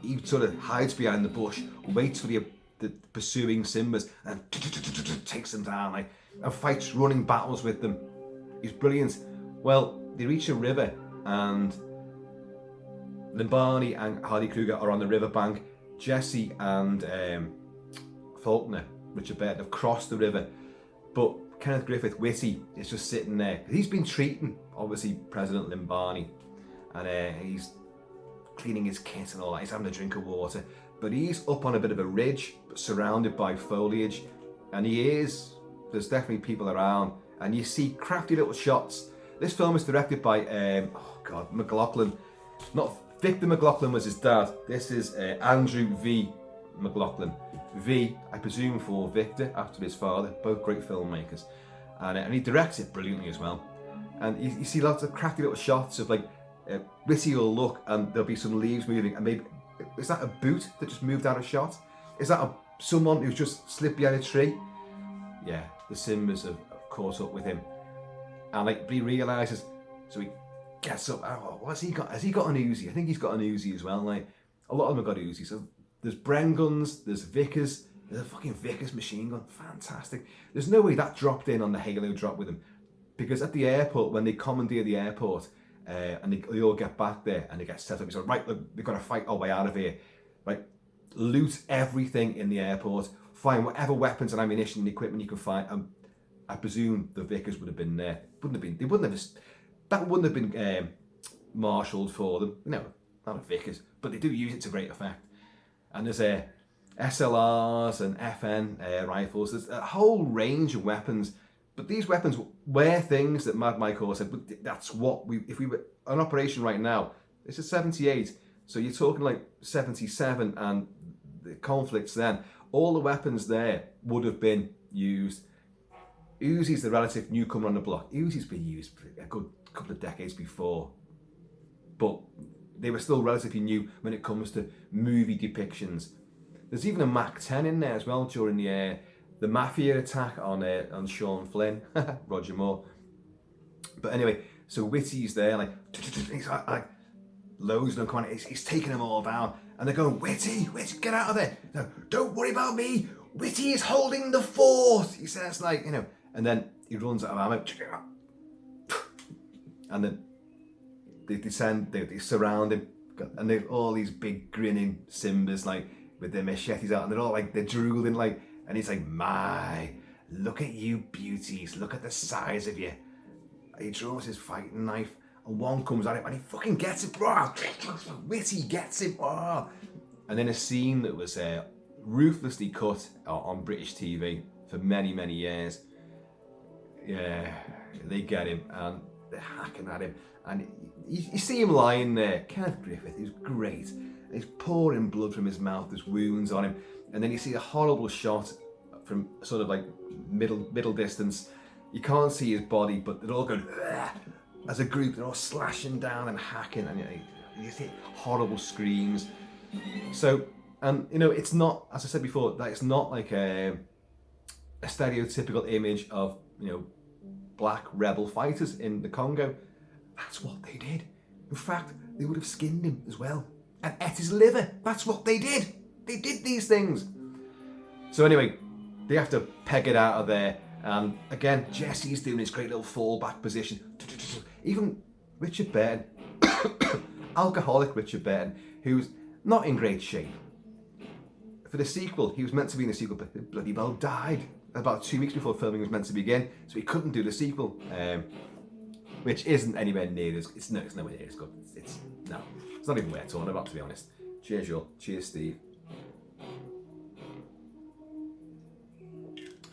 he sort of hides behind the bush, waits for the pursuing Simbas, and takes them down, and fights running battles with them. He's brilliant. Well, they reach a river, and Limbani and Hardy Kruger are on the riverbank. Jesse and Faulkner, Richard Burton, have crossed the river, but Kenneth Griffith, Whitty, is just sitting there. He's been treating, obviously, President Limbani, and he's cleaning his kit and all that. He's having a drink of water, but he's up on a bit of a ridge, surrounded by foliage, and there's definitely people around, and you see crafty little shots. This film is directed by, McLaughlin. Not Victor McLaughlin was his dad. This is Andrew V. McLaughlin. V, I presume for Victor, after his father. Both great filmmakers. And he directs it brilliantly as well. And you see lots of crafty little shots of Whitty will look and there'll be some leaves moving, and maybe, is that a boot that just moved out of shot? Is that someone who's just slipped behind a tree? Yeah, the Simbas have caught up with him. And he realises, so he gets up, what's he got? Has he got an Uzi? I think he's got an Uzi as well. A lot of them have got Uzi. So there's Bren guns, there's Vickers, there's a fucking Vickers machine gun, fantastic. There's no way that dropped in on the Halo drop with him, because at the airport, when they commandeer the airport, and they all get back there and they get set up, he's like, right, look, we've got to fight our way out of here. Right, loot everything in the airport, find whatever weapons and ammunition and equipment you can find. I presume the Vickers would have been there. That wouldn't have been marshalled for them. No, not a Vickers, but they do use it to great effect. And there's SLRs and FN rifles. There's a whole range of weapons. But these weapons were things that Mad Mike Orr said, but that's what if we were on operation right now, this is 78, so you're talking 77 and the conflicts then, all the weapons there would have been used. Uzi's the relative newcomer on the block. Uzi's been used for a good couple of decades before, but they were still relatively new when it comes to movie depictions. There's even a Mac-10 in there as well during the Mafia attack on Sean Flynn, Roger Moore. But anyway, so Whitty's there, he's loads of them coming, he's taking them all down, and they're going, Whitty, get out of there. No, don't worry about me. Whitty is holding the fort, he says, and then he runs out of ammo. and then they surround him, and they've all these big grinning Simbas like with their machetes out, and they're all like they're drooling like, and he's like, "My, look at you beauties, look at the size of you." He draws his fighting knife, and one comes at him, and he fucking gets it. Witty gets him. And then a scene that was ruthlessly cut on British TV for many, many years. Yeah, they get him, and they're hacking at him, and you see him lying there. Kenneth Griffith is great. He's pouring blood from his mouth. There's wounds on him, and then you see a horrible shot from sort of like middle distance. You can't see his body, but they're all going as a group. They're all slashing down and hacking, and you see horrible screams. So, and it's not, as I said before, that it's not like a stereotypical image of black rebel fighters in the Congo. That's what they did. In fact, they would have skinned him as well and ate his liver. That's what they did. They did these things. So anyway, they have to peg it out of there. And again, Jesse's doing his great little fallback position. Even Richard Burton, alcoholic Richard Burton, who's not in great shape. For the sequel, he was meant to be in the sequel, but bloody well died about 2 weeks before filming was meant to begin, so he couldn't do the sequel, which isn't anywhere near as it's nowhere near as good. It's not even worth talking about, to be honest. Cheers, y'all. Cheers, Steve.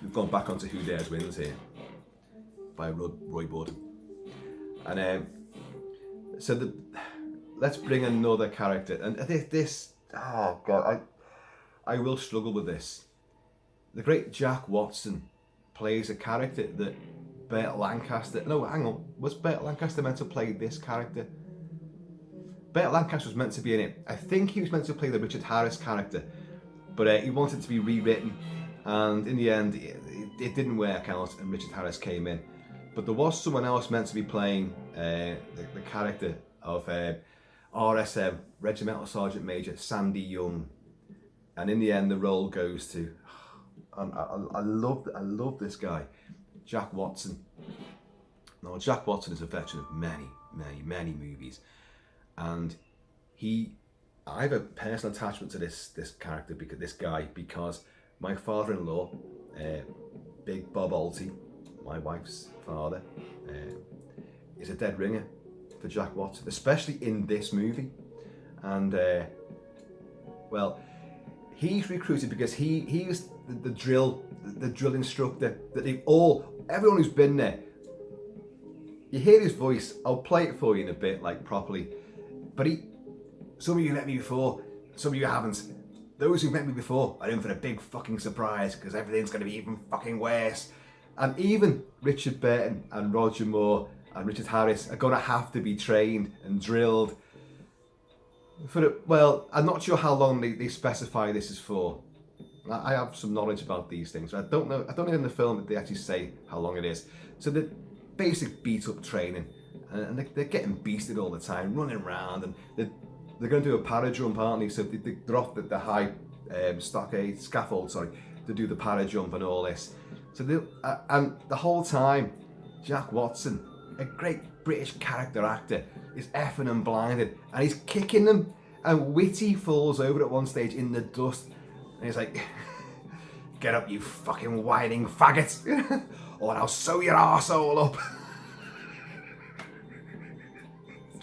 We've gone back onto Who Dares Wins here by Roy Borden, and so let's bring another character, and this oh god, I will struggle with this. The great Jack Watson plays a character that Burt Lancaster... No, hang on. Was Burt Lancaster meant to play this character? Burt Lancaster was meant to be in it. I think he was meant to play the Richard Harris character, but he wanted to be rewritten, and in the end, it didn't work out, and Richard Harris came in. But there was someone else meant to be playing the character of RSM, Regimental Sergeant Major Sandy Young, and in the end, the role goes to... And I love this guy, Jack Watson. Now, Jack Watson is a veteran of many movies, and I have a personal attachment to this character, because my father-in-law, Big Bob Alty, my wife's father, is a dead ringer for Jack Watson, especially in this movie, and well, he's recruited because he was the drill instructor that everyone who's been there, you hear his voice. I'll play it for you in a bit, like properly, but some of you met me before, some of you haven't. Those who met me before are in for a big fucking surprise, because everything's going to be even fucking worse. And even Richard Burton and Roger Moore and Richard Harris are going to have to be trained and drilled well, I'm not sure how long they specify this is for. I have some knowledge about these things. I don't know in the film that they actually say how long it is. So the basic beat up training, and they're getting beasted all the time, running around, and they're going to do a para jump, aren't they? So they're off the high scaffold, to do the para jump and all this. So and the whole time, Jack Watson, a great British character actor, is effing and blinded, and he's kicking them, and Whitty falls over at one stage in the dust, and he's like, "Get up, you fucking whining faggot, or I'll sew your arsehole up."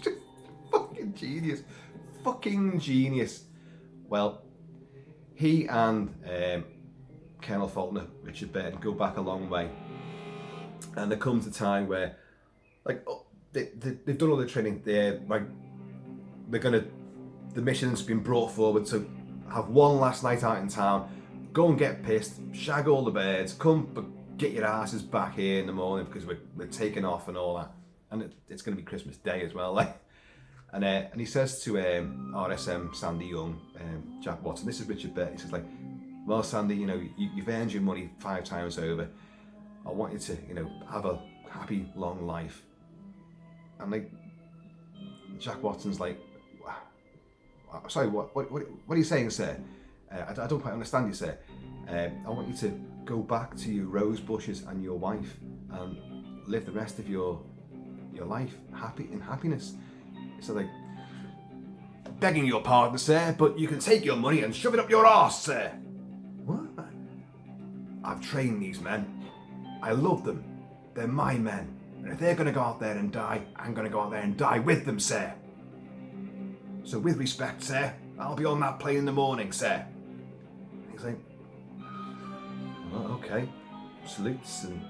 Just fucking genius. Well, he and Colonel Faulkner, Richard Burton, go back a long way, and there comes a time where, they've done all the training. The mission's been brought forward to have one last night out in town, go and get pissed, shag all the birds, but get your asses back here in the morning, because we're taking off and all that, and it's going to be Christmas Day as well, and he says to RSM Sandy Young, Jack Watson, this is Richard Burton, he says, "Well, Sandy, you've earned your money 5 times over. I want you to have a happy long life." And Jack Watson's like, "Sorry, what are you saying, sir? I don't quite understand you, sir. I want you to go back to your rose bushes and your wife and live the rest of your your life in happiness. So like, begging your pardon, sir, but you can take your money and shove it up your arse, sir. What? I've trained these men. I love them. They're my men. And if they're going to go out there and die, I'm going to go out there and die with them, sir. So with respect, sir, I'll be on that plane in the morning, sir. And he's like, oh, okay. Salutes, and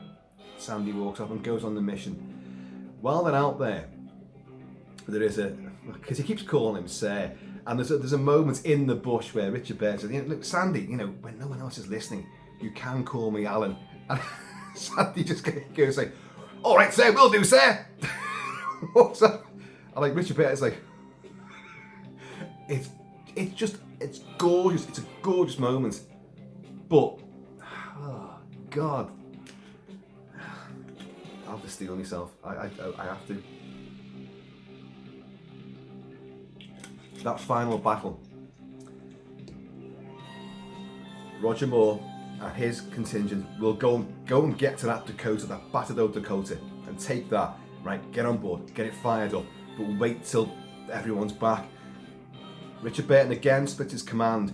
Sandy walks off and goes on the mission. While they're out there, there is because he keeps calling him sir, and there's a moment in the bush where Richard Burton says, look, Sandy, when no one else is listening, you can call me Alan. And Sandy just goes like, all right, sir, will do, sir. What's up? And like Richard Burton's like, it's gorgeous. It's a gorgeous moment, but oh God, I have to steel myself. I have to. That final battle, Roger Moore and his contingent will go and get to that Dakota, that battered old Dakota, and take that, right, get on board, get it fired up, but wait till everyone's back. Richard Burton again splits his command.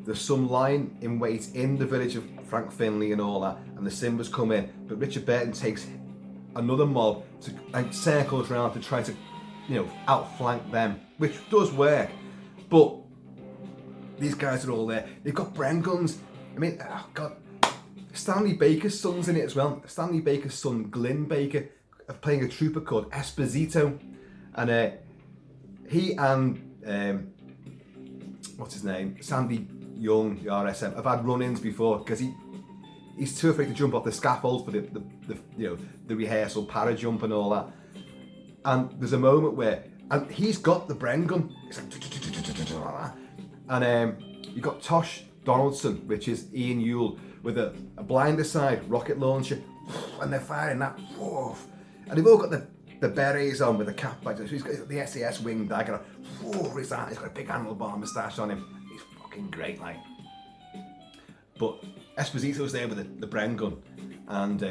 There's some lying in wait in the village of Frank Finley and all that, and the Simbas come in, but Richard Burton takes another mob and circles around to try to, outflank them, which does work, but these guys are all there. They've got Bren guns. I mean, oh God, Stanley Baker's son's in it as well. Stanley Baker's son, Glyn Baker, are playing a trooper called Esposito, and he and what's his name, Sandy Young, the RSM, have had run-ins before because he's too afraid to jump off the scaffold for the rehearsal para jump and all that. And there's a moment where, and he's got the Bren gun, it's like, and you've got Tosh Donaldson, which is Ian Yule, with a blinder side rocket launcher, and they're firing that, and they've all got the berets on with the cap badge. So he's got the SAS wing dagger, he's got a big handlebar moustache on him. He's fucking great, like. But Esposito's there with the Bren gun, and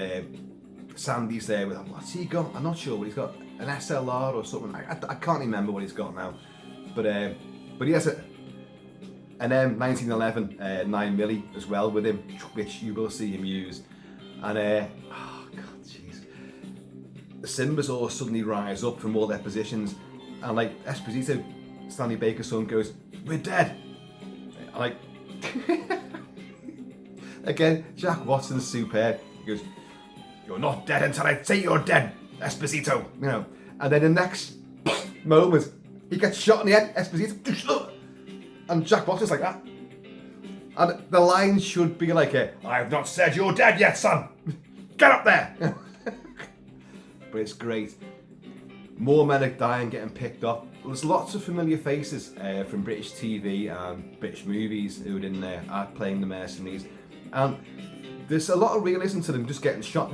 Sandy's there with, what's he got? I'm not sure what he's got. An SLR or something. I can't remember what he's got now, but he has an M1911 9mm as well with him, which you will see him use. And oh God, jeez, the Simbas all suddenly rise up from all their positions, and like Esposito, Stanley Baker's son, goes, "We're dead." And, like again, Jack Watson's superb. He goes, "You're not dead until I say you're dead, Esposito." And then the next moment, he gets shot in the head, Esposito, and Jack Watson's like that. And the line should be like, "I have not said you're dead yet, son. Get up there." But it's great. More men are dying, getting picked up. There's lots of familiar faces from British TV and British movies who are in there playing the mercenaries. And there's a lot of realism to them just getting shot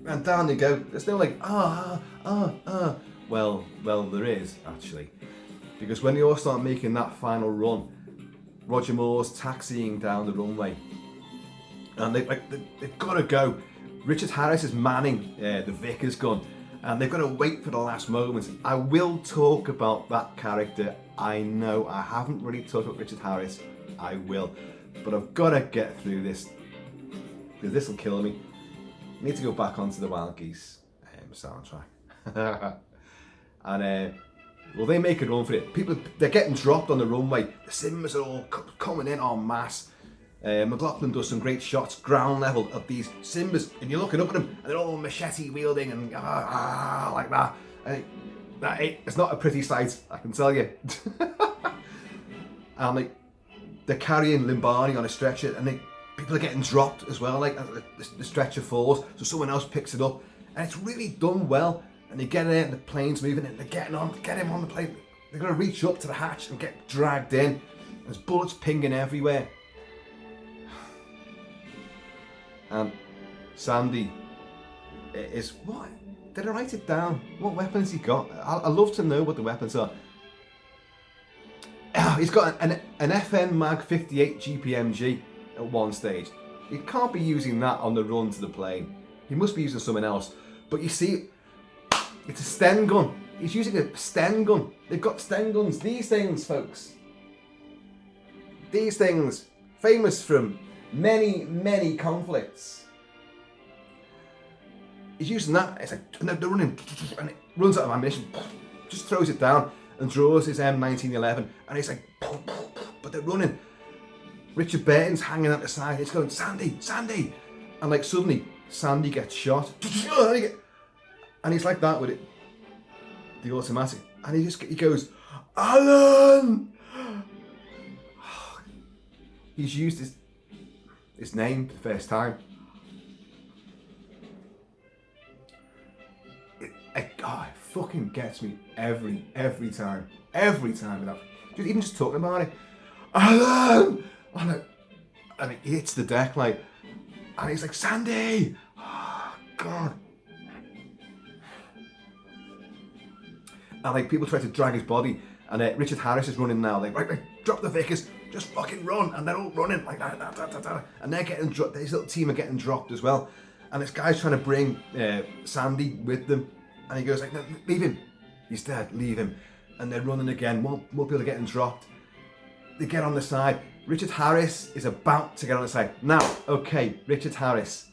and down they go. There's no like, Well, there is actually. Because when they all start making that final run, Roger Moore's taxiing down the runway, and they've got to go. Richard Harris is manning the Vickers gun, and they've got to wait for the last moment. I will talk about that character. I know I haven't really talked about Richard Harris. I will, but I've got to get through this because this will kill me. I need to go back onto the Wild Geese soundtrack. And well, they make a run for it. People, they're getting dropped on the runway. The Simbas are all coming in en masse. McLaughlin does some great shots, ground level, of these Simbas, and you're looking up at them, and they're all machete wielding and like that. And it's not a pretty sight, I can tell you. And like, they're carrying Limbani on a stretcher, and people are getting dropped as well. Like the stretcher falls, so someone else picks it up, and it's really done well. And they get in, and the plane's moving, and they're get him on the plane. They're going to reach up to the hatch and get dragged in. There's bullets pinging everywhere. And Sandy is, what? Did I write it down? What weapons he got? I'd love to know what the weapons are. He's got an FN Mag 58 GPMG at one stage. He can't be using that on the run to the plane. He must be using something else. But you see, It's a Sten gun. He's using a Sten gun. They've got Sten guns. These things, folks. These things, famous from many, many conflicts. He's using that. It's like, they're running, and it runs out of ammunition. Just throws it down and draws his M1911, and it's like, but they're running. Richard Burton's hanging out the side. It's going, Sandy, Sandy, and like suddenly Sandy gets shot, and he's like that with it, the automatic, and he goes, Alan. He's used his name for the first time. It fucking gets me every time. Every time. Even just talking about it. Alan! And it hits the deck like, and he's like, Sandy! Oh, God. And like people try to drag his body, and Richard Harris is running now, like, right, drop the Vickers, just fucking run, and they're all running like that, and they're getting dropped. His little team are getting dropped as well, and this guy's trying to bring Sandy with them, and he goes like, no, leave him, he's dead, leave him, and they're running again. More people are getting dropped. They get on the side. Richard Harris is about to get on the side now. Okay, Richard Harris.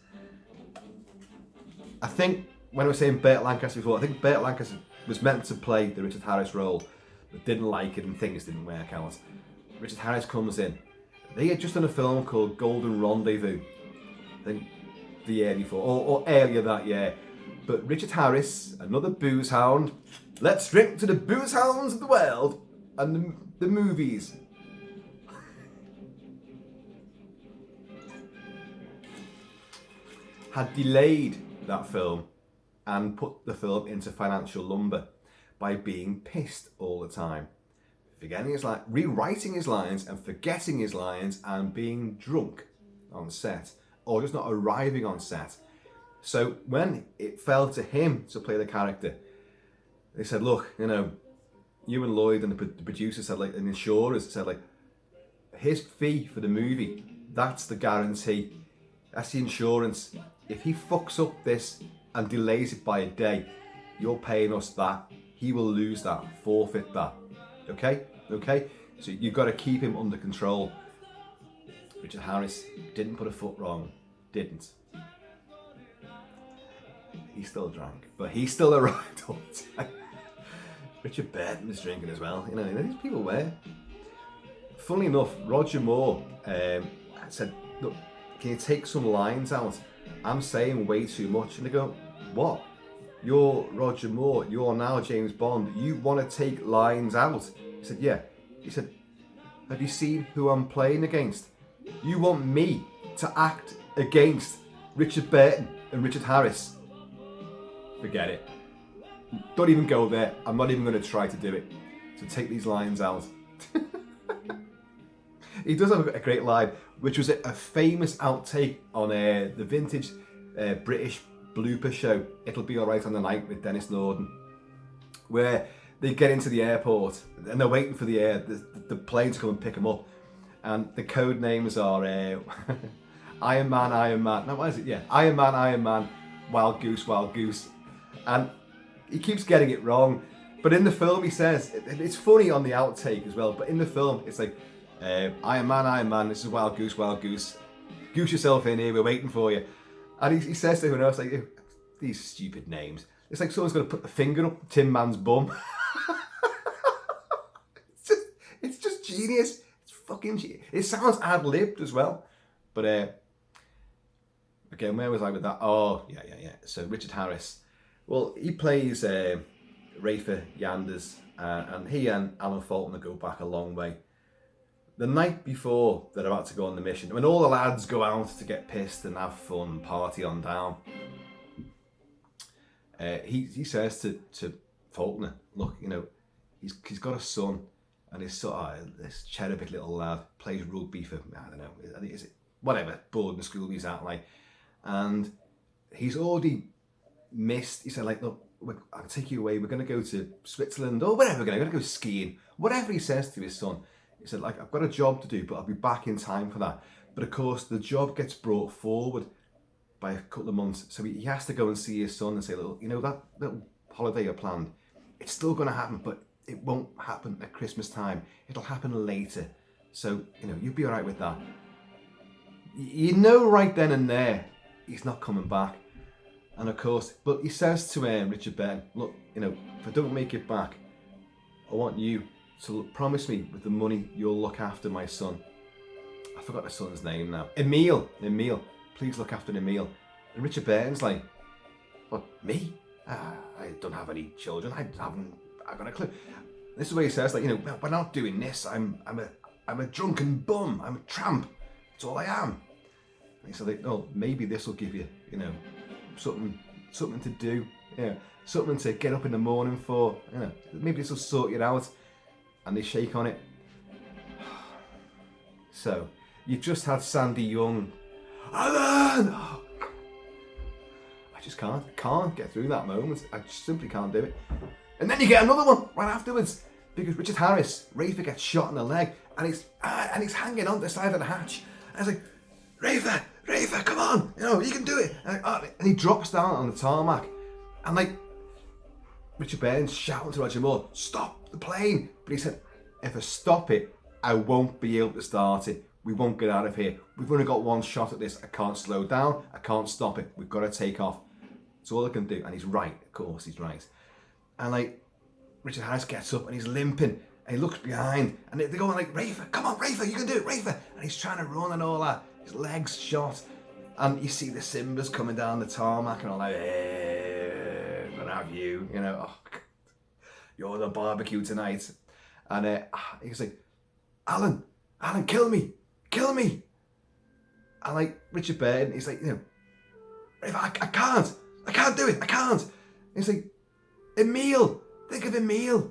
I think when I was saying Burt Lancaster before, I think Burt Lancaster was meant to play the Richard Harris role, but didn't like it and things didn't work out. Richard Harris comes in. They had just done a film called Golden Rendezvous, I think the year before, or earlier that year. But Richard Harris, another booze hound, let's drink to the booze hounds of the world and the movies. Had delayed that film and put the film into financial lumber by being pissed all the time, forgetting his lines, rewriting his lines and forgetting his lines, and being drunk on set or just not arriving on set. So when it fell to him to play the character, they said, look, you know, you and Lloyd and the producer said, like, and insurers said, like, his fee for the movie, that's the guarantee, that's the insurance. If he fucks up this and delays it by a day, you're paying us that. He will lose that, forfeit that. Okay? So you've got to keep him under control. Richard Harris didn't put a foot wrong. Didn't. He still drank, but he still arrived all the time. Richard Burton was drinking as well. You know, these people were. Funnily enough, Roger Moore said, look, can you take some lines out? I'm saying way too much. And they go, what? You're Roger Moore, you're now James Bond, you want to take lines out? He said, yeah. He said, have you seen who I'm playing against? You want me to act against Richard Burton and Richard Harris? Forget it. Don't even go there. I'm not even going to try to do it. So take these lines out. He does have a great line, which was a famous outtake on the vintage British blooper show, It'll Be Alright on the Night with Dennis Norden, where they get into the airport and they're waiting for the plane to come and pick them up, and the code names are Iron Man, no, what is it? Yeah, Iron Man, Wild Goose, and he keeps getting it wrong. But in the film he says, it's funny on the outtake as well, but in the film it's like, Iron Man, this is Wild Goose, goose yourself in here, we're waiting for you. And he says to everyone else, like, these stupid names. It's like someone's going to put the finger up Tin Man's bum. it's just genius. It's fucking genius. It sounds ad-libbed as well. But, again, where was I with that? Oh, yeah. So Richard Harris. Well, he plays Rafer Yanders, and he and Alan Fulton go back a long way. The night before they're about to go on the mission, when all the lads go out to get pissed and have fun and party on down, he says to Faulkner, look, you know, he's got a son, and his son, this cherubic little lad, plays rugby for, I don't know, is it whatever boarding school he's at, like, and he's already missed. He said, like, look, I'll take you away. We're going to go to Switzerland or wherever we're going to go skiing. Whatever he says to his son. He said, like, I've got a job to do, but I'll be back in time for that. But of course, the job gets brought forward by a couple of months. So he has to go and see his son and say, look, you know, that little holiday are planned. It's still going to happen, but it won't happen at Christmas time. It'll happen later. So, you'll be all right with that. You know right then and there, he's not coming back. And of course, but he says to Richard Burton, look, if I don't make it back, I want you to promise me with the money you'll look after my son. I forgot the son's name now. Emil, please look after Emil. And Richard Burton's like, what, me? I don't have any children. I got a clue. This is what he says, like, we're not doing this. I'm a drunken bum. I'm a tramp. That's all I am. And he said, like, oh, maybe this will give you, something to do. Something to get up in the morning for. Maybe this will sort you out. And they shake on it. So, you just had Sandy Young. Alan! I just can't get through that moment. I just simply can't do it. And then you get another one right afterwards, because Richard Harris, Rafer, gets shot in the leg, and he's hanging on the side of the hatch. And I was like, Rafer, come on, you can do it. And he drops down on the tarmac, and Richard Burton's shouting to Roger Moore, stop the plane. But he said, if I stop it, I won't be able to start it. We won't get out of here. We've only got one shot at this. I can't slow down. I can't stop it. We've got to take off. That's all I can do. And he's right. Of course, he's right. And Richard Harris gets up and he's limping. And he looks behind. And they're going like, Rafer, come on, Rafer, you can do it, Rafer. And he's trying to run and all that. His leg's shot. And you see the Simbas coming down the tarmac and all like, hey, I'm going to have you. You're the barbecue tonight. And he's like, Alan, kill me. And Richard Burton, he's like, I can't do it, I can't. And he's like, Emil, think of Emil.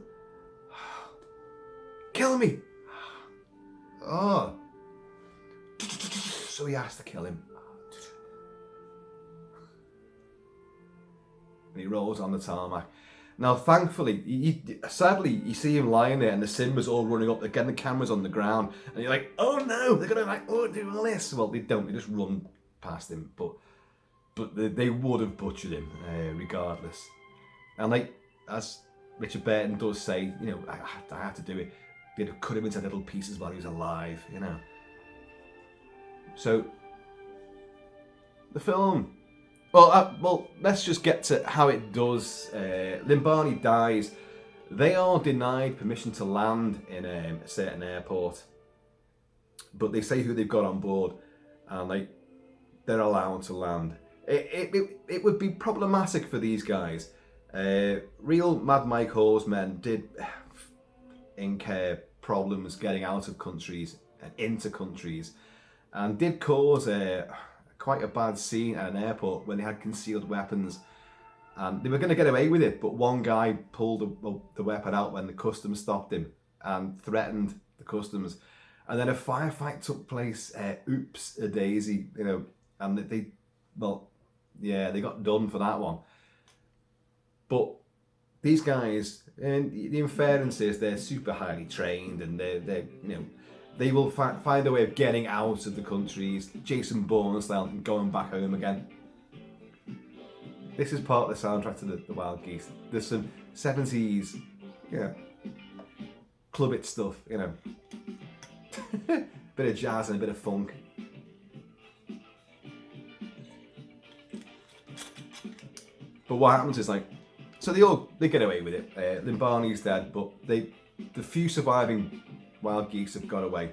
Kill me. Oh. So he has to kill him. And he rolls on the tarmac. Now, thankfully, sadly, you see him lying there and the Simbas all running up. They're getting the cameras on the ground. And you're like, oh no, they're going to do all this. Well, they don't. They just run past him. But they would have butchered him regardless. And as Richard Burton does say, I had to do it. They'd have cut him into little pieces while he was alive, So, the film... Well, let's just get to how it does. Limbani dies. They are denied permission to land in a certain airport, but they say who they've got on board, and they're allowed to land. It would be problematic for these guys. Real Mad Mike Hall's men did incur problems getting out of countries and into countries, and did cause quite a bad scene at an airport when they had concealed weapons, and they were going to get away with it, but one guy pulled the weapon out when the customs stopped him and threatened the customs, and then a firefight took place. Oops a daisy, and they got done for that one. But these guys, and the inference is they're super highly trained, and they will find a way of getting out of the countries, Jason Bourne style, and going back home again. This is part of the soundtrack to the Wild Geese. There's some 70s, club it stuff, bit of jazz and a bit of funk. But what happens is so they get away with it. Limbani's dead, but the few surviving Wild Geese have got away.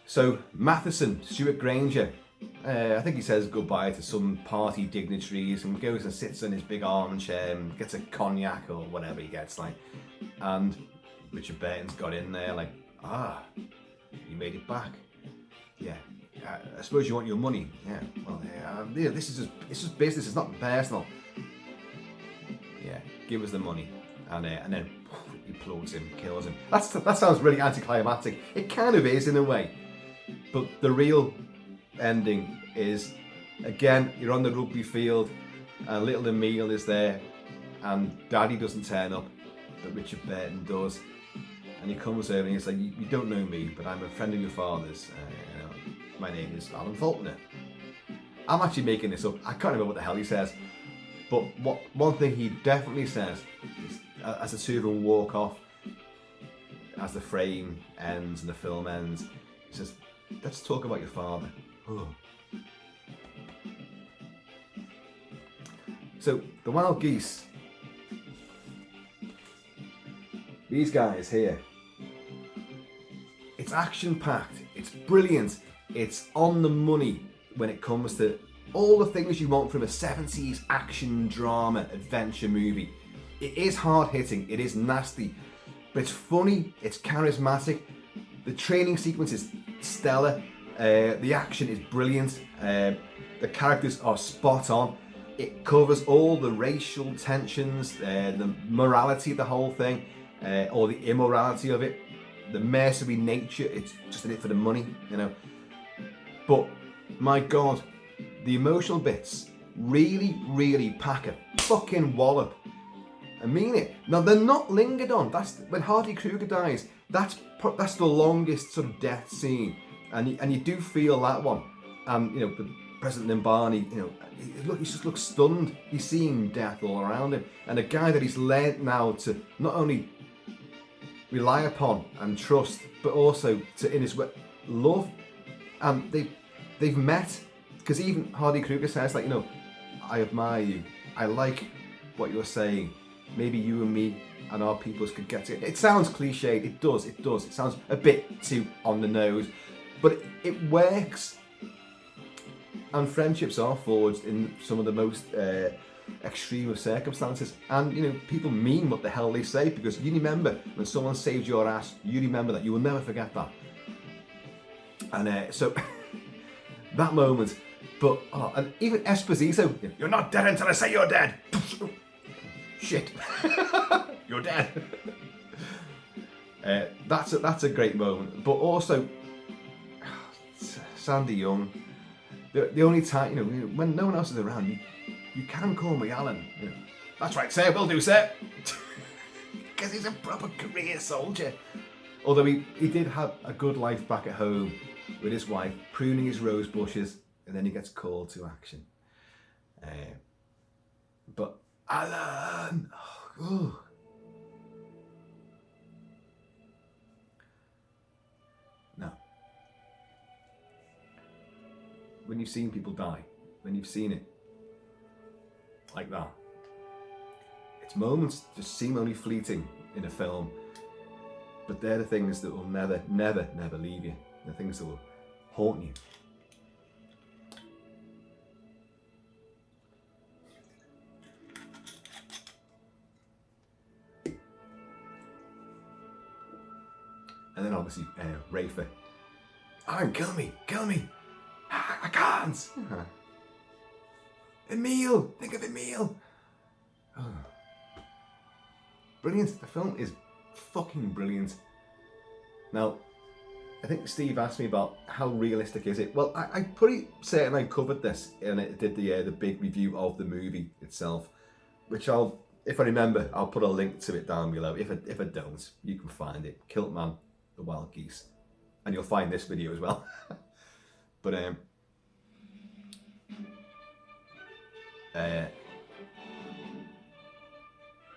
So Matheson, Stuart Granger, I think he says goodbye to some party dignitaries and goes and sits in his big armchair and gets a cognac or whatever he gets and Richard Burton's got in there you made it back. Yeah, I suppose you want your money. Yeah, well, this is just business, it's not personal. Yeah, give us the money. And then he plugs him, kills him. That sounds really anticlimactic. It kind of is in a way. But the real ending is, again, you're on the rugby field, and little Emil is there, and Daddy doesn't turn up, but Richard Burton does. And he comes over and he's like, you don't know me, but I'm a friend of your father's. My name is Alan Faulkner. I'm actually making this up. I can't remember what the hell he says. But one thing he definitely says is, as the two of them walk off, as the frame ends and the film ends, he says, "Let's talk about your father." Oh. So the Wild Geese, these guys here, it's action-packed, it's brilliant, it's on the money when it comes to all the things you want from a 70s action drama adventure movie. It is hard-hitting, it is nasty, but it's funny, it's charismatic, the training sequence is stellar, the action is brilliant, the characters are spot on. It covers all the racial tensions, the morality of the whole thing, or the immorality of it, the mercenary nature. It's just in it for the money, you know. But my God, the emotional bits really, really pack a fucking wallop. I mean it. Now they're not lingered on. That's when Hardy Kruger dies. That's the longest sort of death scene, and you do feel that one. And you know, President Limbani, you know, he just looks stunned. He's seeing death all around him, and a guy that he's learnt now to not only rely upon and trust, but also to in his way love. And they've met, because even Hardy Kruger says, like, you know, I admire you. I like what you're saying. Maybe you and me and our peoples could get together. It sounds cliched. It does. It sounds a bit too on the nose, but it works. And friendships are forged in some of the most extreme of circumstances. And, you know, people mean what the hell they say, because you remember when someone saved your ass, you remember that. You will never forget that. And so, that moment. But, and even Esposito, "You're not dead until I say you're dead." Shit. You're dead. That's a great moment. But also, Sandy Young, the only time, you know, when no one else is around, you can call me Alan. You know, "That's right, sir, will do, sir." Because he's a proper career soldier. Although he did have a good life back at home with his wife, pruning his rose bushes, and then he gets called to action. But Alan, oh. No. When you've seen people die, when you've seen it like that, it's moments just seem only fleeting in a film, but they're the things that will never, never, never leave you. The things that will haunt you. And then obviously Rafer. "Alan, kill me. I can't." Emil, think of Emil. Oh. Brilliant. The film is fucking brilliant. Now, I think Steve asked me about how realistic is it. Well, I'm pretty certain I covered this and I did the big review of the movie itself, which if I remember, I'll put a link to it down below. If I don't, you can find it. Kilt-Man, the Wild Geese, and you'll find this video as well. But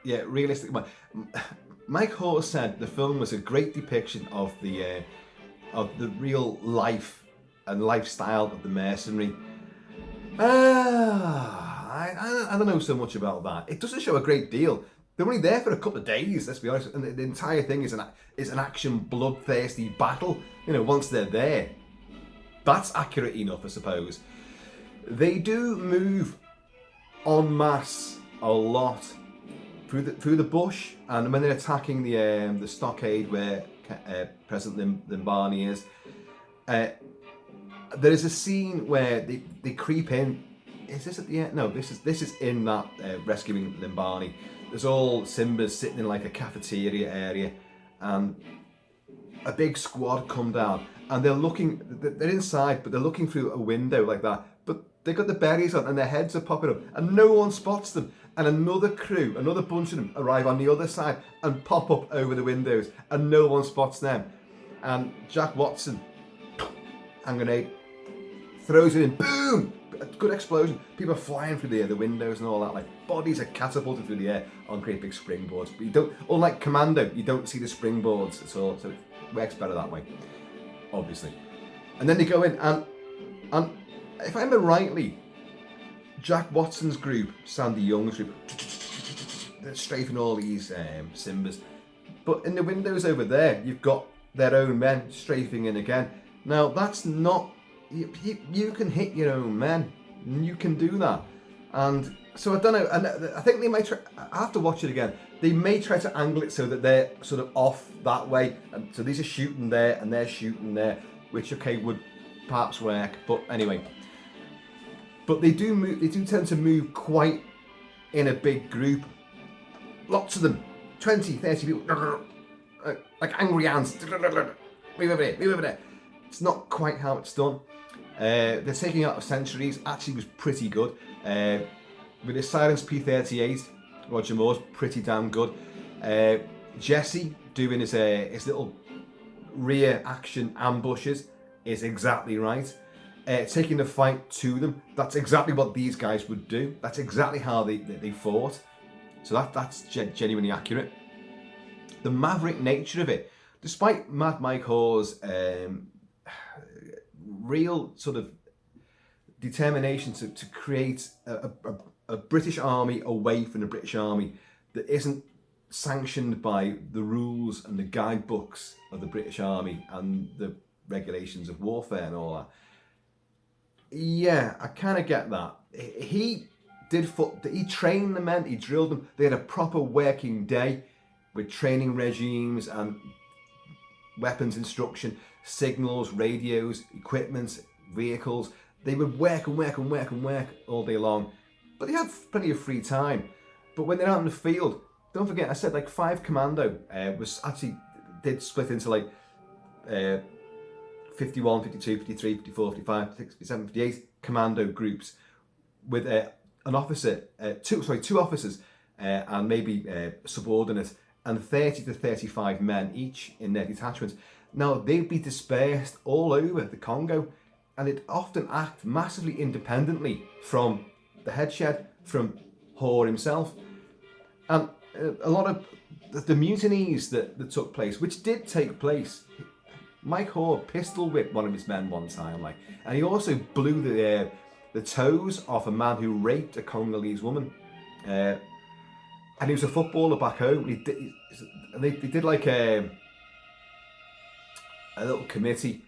yeah, realistic. Mike Horse said the film was a great depiction of the real life and lifestyle of the mercenary. I don't know so much about that. It doesn't show a great deal. They're only there for a couple of days, let's be honest, and the entire thing is an action, bloodthirsty battle. You know, once they're there, that's accurate enough, I suppose. They do move en masse a lot through the bush, and when they're attacking the stockade where President Limbani is, there is a scene where they creep in. Is this at the end? No, this is in that rescuing Limbani. There's all Simbas sitting in like a cafeteria area, and a big squad come down, and they're inside, but they're looking through a window like that, but they've got the berries on and their heads are popping up, and no one spots them, and another bunch of them arrive on the other side and pop up over the windows, and no one spots them, and Jack Watson, hand grenade, throws it in, boom, a good explosion. People are flying through the windows and all that. Like bodies are catapulted through the air on great big springboards. But you don't, unlike Commando, you don't see the springboards at all. So it works better that way, obviously. And then they go in and if I remember rightly, Jack Watson's group, Sandy Young's group, they're strafing all these Simbas. But in the windows over there, you've got their own men strafing in again. Now, that's not... You can hit your own men. You can do that. And so I don't know. And I think they might try... I have to watch it again. They may try to angle it so that they're sort of off that way. And so these are shooting there and they're shooting there, which, okay, would perhaps work. But anyway. But they do move. They do tend to move quite in a big group. Lots of them. 20, 30 people. Like angry ants. Move over there, move over there. It's not quite how it's done. They're taking out of centuries. Actually was pretty good. With his silenced P-38, Roger Moore's pretty damn good. Jesse doing his little rear action ambushes is exactly right. Taking the fight to them, that's exactly what these guys would do. That's exactly how they fought. So that's genuinely accurate. The maverick nature of it, despite Mad Mike Hoare's real sort of determination to create a British army away from the British army that isn't sanctioned by the rules and the guidebooks of the British army and the regulations of warfare and all that. Yeah, I kind of get that. He trained the men, he drilled them. They had a proper working day with training regimes and weapons instruction, signals, radios, equipment, vehicles. They would work and work and work and work all day long. But they had plenty of free time. But when they're out in the field, don't forget, I said like 5 Commando did split into like 51, 52, 53, 54, 55, 56, 57, 58 Commando groups with an officer, two officers and maybe subordinates, and 30 to 35 men each in their detachments. Now, they'd be dispersed all over the Congo, and they'd often act massively independently from the head shed, from Hoare himself. And a lot of the mutinies that took place, which did take place, Mike Hoare pistol whipped one of his men one time, and he also blew the toes off a man who raped a Congolese woman. And he was a footballer back home. They did like a little committee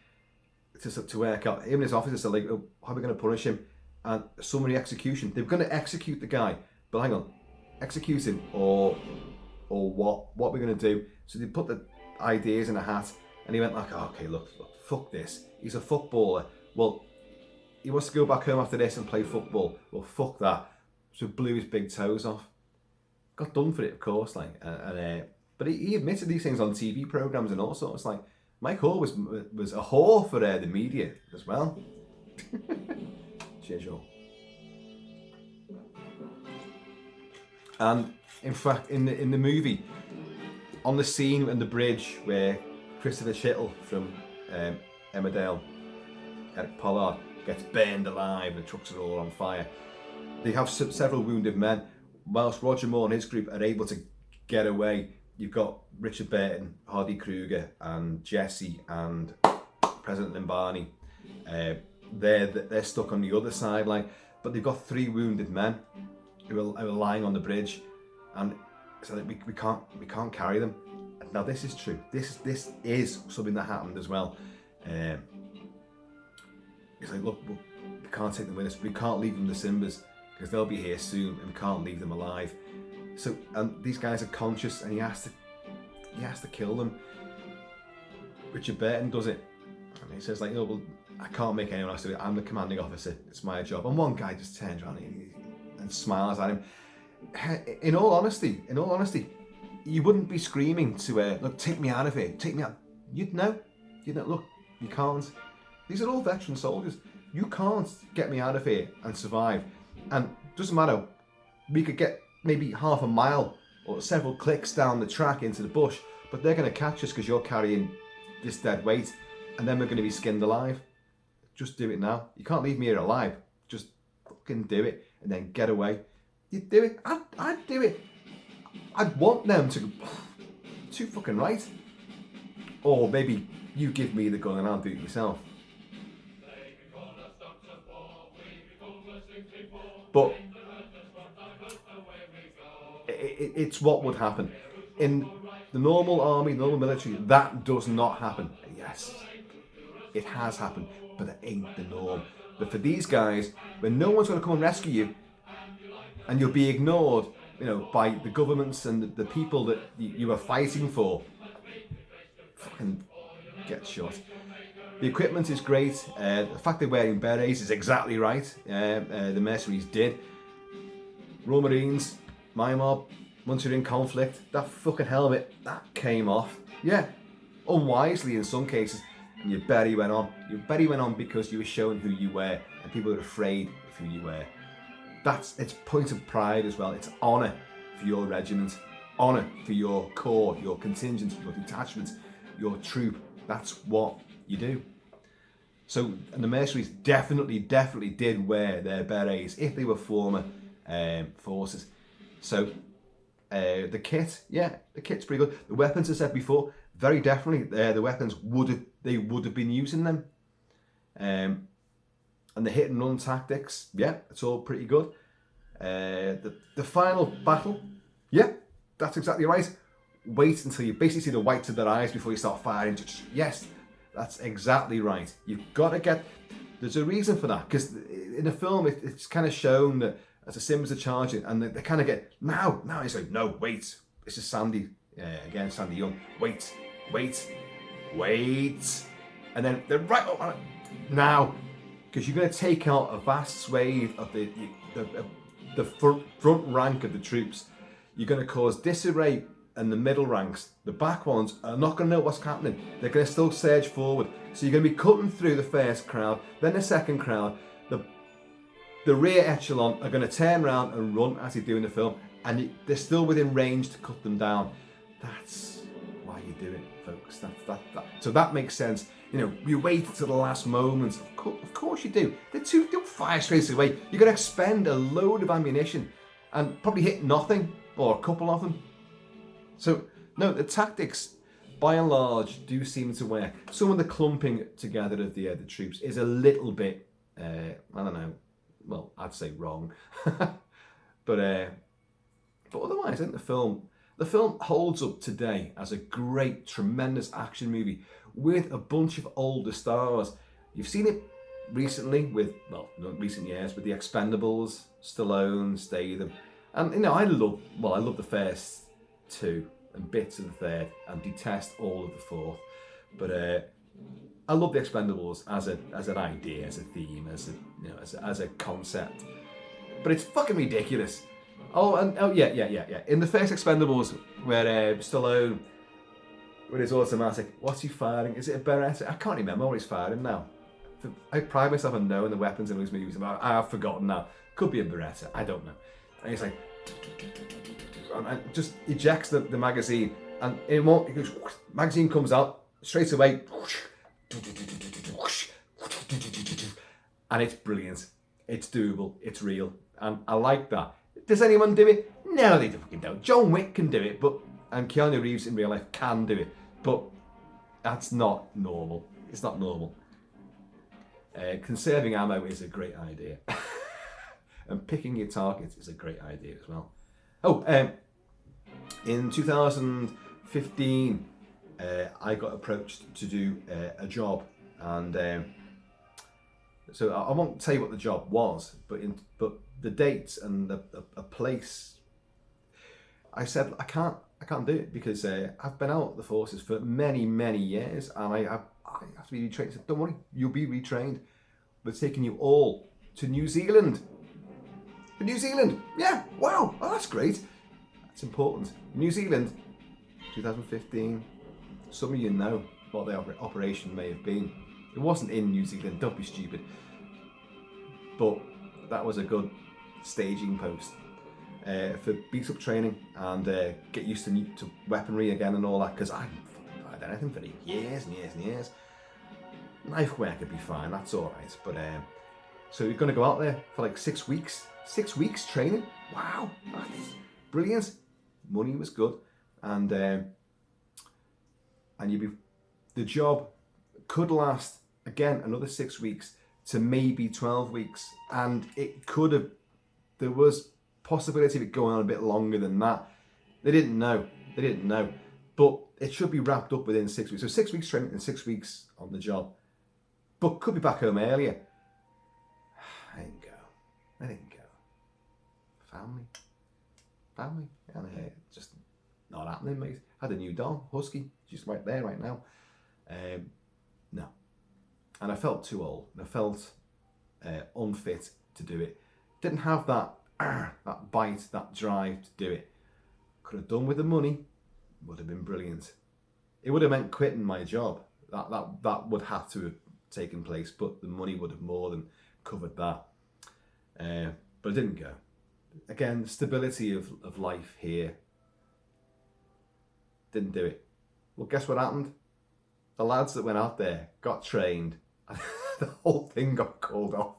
to work out. Him and his officers are like, oh, how are we going to punish him? And summary execution. They were going to execute the guy, but hang on, execute him or what? What we're going to do? So they put the ideas in a hat, and he went like, oh, okay, look, fuck this. He's a footballer. Well, he wants to go back home after this and play football. Well, fuck that. So blew his big toes off. Got done for it, of course, but he admitted these things on TV programs and all sorts. Like, Mike Hoare was a whore for the media as well. Cheers, y'all. And in fact, in the movie, on the scene in the bridge where Christopher Chittle from Emmerdale, Eric Pollard, gets burned alive and the trucks are all on fire, they have several wounded men. Whilst Roger Moore and his group are able to get away, you've got Richard Burton, Hardy Kruger, and Jesse and President Limbani. They're stuck on the other sideline, but they've got 3 wounded men who are lying on the bridge, and so that we can't carry them. Now this is true. This is something that happened as well. It's like, look, we can't take them with us. We can't leave them the Simbas, because they'll be here soon and we can't leave them alive. So, and these guys are conscious, and he has to kill them. Richard Burton does it, and he says like, oh, well, I can't make anyone else do it. I'm the commanding officer. It's my job. And one guy just turns around and smiles at him. In all honesty, you wouldn't be screaming to look, take me out of here, take me out. You'd know, look, you can't. These are all veteran soldiers. You can't get me out of here and survive. And doesn't matter, we could get maybe half a mile or several clicks down the track into the bush, but they're going to catch us because you're carrying this dead weight, and then we're going to be skinned alive. Just do it now. You can't leave me here alive. Just fucking do it and then get away. You'd do it. I'd do it. I'd want them to. Too fucking right. Or maybe you give me the gun and I'll do it myself. But it's what would happen. In the normal army, normal military, that does not happen. Yes, it has happened, but it ain't the norm. But for these guys, when no one's going to come and rescue you, and you'll be ignored, you know, by the governments and the people that you are fighting for, fucking get shot. The equipment is great. The fact they're wearing berets is exactly right. The mercenaries did. Royal Marines, my mob, once you're in conflict, that fucking helmet, that came off. Yeah, unwisely in some cases, and your beret went on. Your beret went on because you were showing who you were, and people were afraid of who you were. It's point of pride as well. It's honour for your regiment, honour for your corps, your contingent, your detachment, your troop. That's what you do. So, and the mercenaries definitely did wear their berets if they were former forces. So, the kit, yeah, the kit's pretty good. The weapons, as I said before, very definitely, the weapons would have been using them. And the hit and run tactics, yeah, it's all pretty good. The final battle, yeah, that's exactly right. Wait until you basically see the whites of their eyes before you start firing. Yes, that's exactly right. You've got to get. There's a reason for that, because in the film it's kind of shown that as the Sims are charging, and they kind of get now. He's like, no, wait. This is Sandy again, Sandy Young. Wait, and then they're right up now, because you're going to take out a vast swathe of the front rank of the troops. You're going to cause disarray in the middle ranks. The back ones are not going to know what's happening. They're going to still surge forward. So you're going to be cutting through the first crowd, then the second crowd. The rear echelon are going to turn around and run as they do in the film, and they're still within range to cut them down. That's why you do it, folks. So that makes sense. You know, you wait until the last moment. Of course you do. Don't fire straight away. You're going to expend a load of ammunition and probably hit nothing, or a couple of them. So, no, the tactics, by and large, do seem to work. Some of the clumping together of the troops is a little bit, I don't know, well, I'd say wrong. but otherwise, I think the film holds up today as a great, tremendous action movie with a bunch of older stars. You've seen it recently with, well, not recent years, with the Expendables, Stallone, Statham. And, you know, I love the first two and bits of the third, and detest all of the fourth. But I love the Expendables as an idea, as a theme, as a concept. But it's fucking ridiculous. Yeah. In the first Expendables, where Stallone, with his automatic, what's he firing? Is it a Beretta? I can't remember what he's firing now. I pride myself on knowing the weapons in those movies. I've forgotten now. Could be a Beretta. I don't know. And he's like, and just ejects the magazine, and it won't. It goes, magazine comes out straight away, and it's brilliant. It's doable. It's real, and I like that. Does anyone do it? No, they fucking don't. John Wick can do it, and Keanu Reeves in real life can do it, but that's not normal. It's not normal. Conserving ammo is a great idea, and picking your targets is a great idea as well. In 2015, I got approached to do a job, and so I won't tell you what the job was, but the dates and a place. I said I can't do it because I've been out of the forces for many years, and I have to be retrained. I said, don't worry, you'll be retrained. We're taking you all to New Zealand. To New Zealand, yeah, wow, oh, that's great. That's important. New Zealand, 2015. Some of you know what the operation may have been. It wasn't in New Zealand, don't be stupid. But that was a good staging post for beat up training and get used to weaponry again and all that, because I hadn't done anything for years and years and years. Knife work could be fine, that's alright, but So you're going to go out there for like 6 weeks. 6 weeks training. Wow, that's brilliant. Money was good, and the job could last again another 6 weeks to maybe 12 weeks, and it could have. There was possibility of it going on a bit longer than that. They didn't know. But it should be wrapped up within 6 weeks. So 6 weeks training and 6 weeks on the job. But could be back home earlier. I didn't go. Family. And just not happening, mate. Had a new dog, Husky. She's right there right now. No. And I felt too old. And I felt unfit to do it. Didn't have that bite, that drive to do it. Could have done with the money. Would have been brilliant. It would have meant quitting my job. That would have to have taken place, but the money would have more than covered that. But I didn't go. Again, the stability of life here. Didn't do it. Well, guess what happened? The lads that went out there got trained. The whole thing got called off.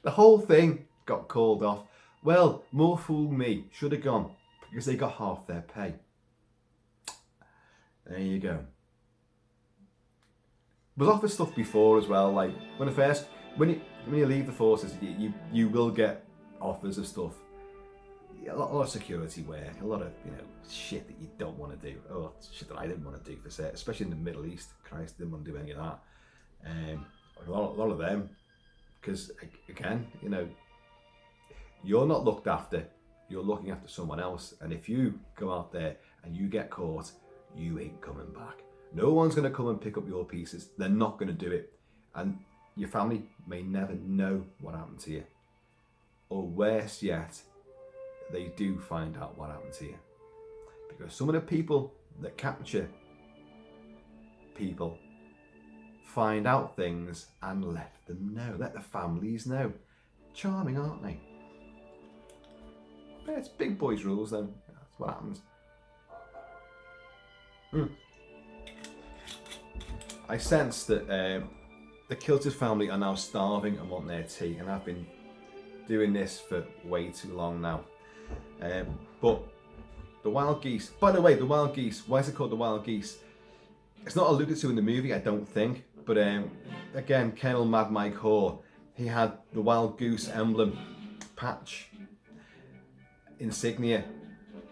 The whole thing got called off. Well, more fool me. Should have gone, because they got half their pay. There you go. Was offered stuff before as well. Like when you leave the forces, you will get offers of stuff. A lot of security work, a lot of shit that you don't want to do. Oh, shit that I didn't want to do for set, especially in the Middle East. Christ, didn't want to do any of that. A lot of them, because again, you're not looked after. You're looking after someone else, and if you go out there and you get caught, you ain't coming back. No one's going to come and pick up your pieces. They're not going to do it, and your family may never know what happened to you, or worse yet, they do find out what happened to you, because some of the people that capture people find out things and let them know, let the families know. Charming, aren't they? But it's big boys rules then. That's what happens. I sense that the Kilty family are now starving and want their tea, and I've been doing this for way too long now. But the Wild Geese, by the way, the Wild Geese, why is it called the Wild Geese? It's not alluded to in the movie, I don't think, but again, Colonel Mad Mike Hoare, he had the Wild Goose emblem, patch, insignia.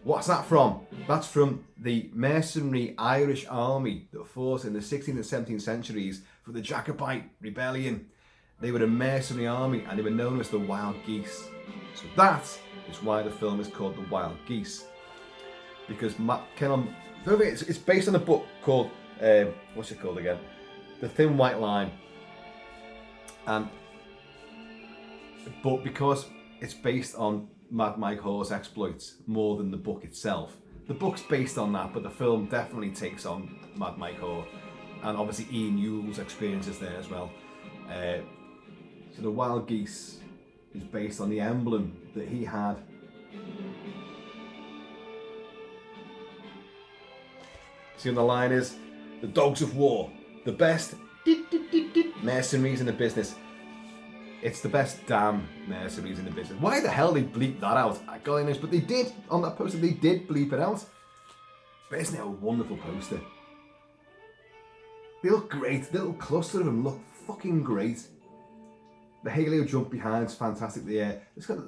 What's that from? That's from the mercenary Irish army that fought in the 16th and 17th centuries for the Jacobite rebellion. They were a mercenary army and they were known as the Wild Geese. So that is why the film is called The Wild Geese. Because it's based on a book called, what's it called again? The Thin White Line. But because it's based on Mad Mike Hoare's exploits more than the book itself. The book's based on that, but the film definitely takes on Mad Mike Hoare. And obviously Ian Yule's experiences there as well. So the Wild Geese is based on the emblem that he had. See what the line is? The dogs of war, the best mercenaries in the business. It's the best damn mercenaries in the business. Why the hell they bleeped that out? I God knows, but they did. On that poster, they did bleep it out. But isn't it a wonderful poster? They look great. The little cluster of them look fucking great. The Halo jump behind is fantastic. It's got,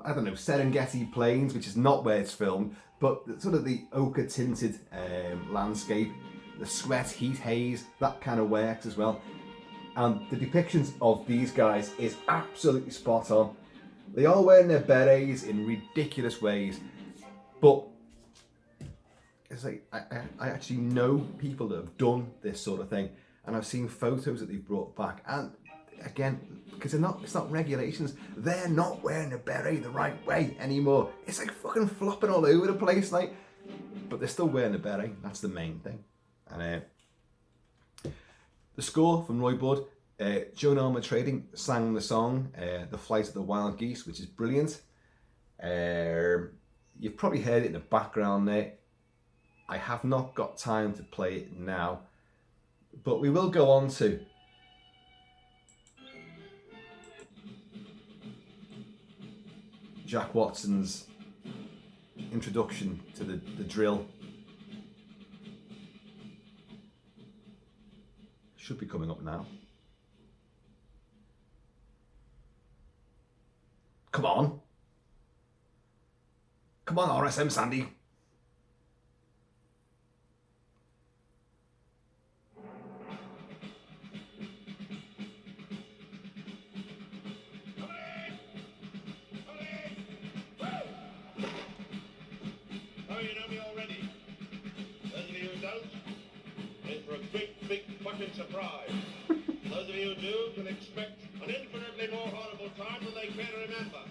I don't know, Serengeti plains, which is not where it's filmed, but sort of the ochre tinted landscape, the sweat, heat, haze, that kind of works as well. And the depictions of these guys is absolutely spot on. They are wearing their berets in ridiculous ways, but it's like I actually know people that have done this sort of thing, and I've seen photos that they've brought back. And again, because it's not regulations, they're not wearing a beret the right way anymore. It's like fucking flopping all over the place, like. But they're still wearing a beret. That's the main thing. And the score from Roy Budd, Joan Armour Trading sang the song, The Flight of the Wild Geese, which is brilliant. You've probably heard it in the background there. I have not got time to play it now, but we will go on to Jack Watson's introduction to the drill. Should be coming up now. Come on. Come on, RSM Sandy. Surprise. Those of you who do can expect an infinitely more horrible time than they care to remember.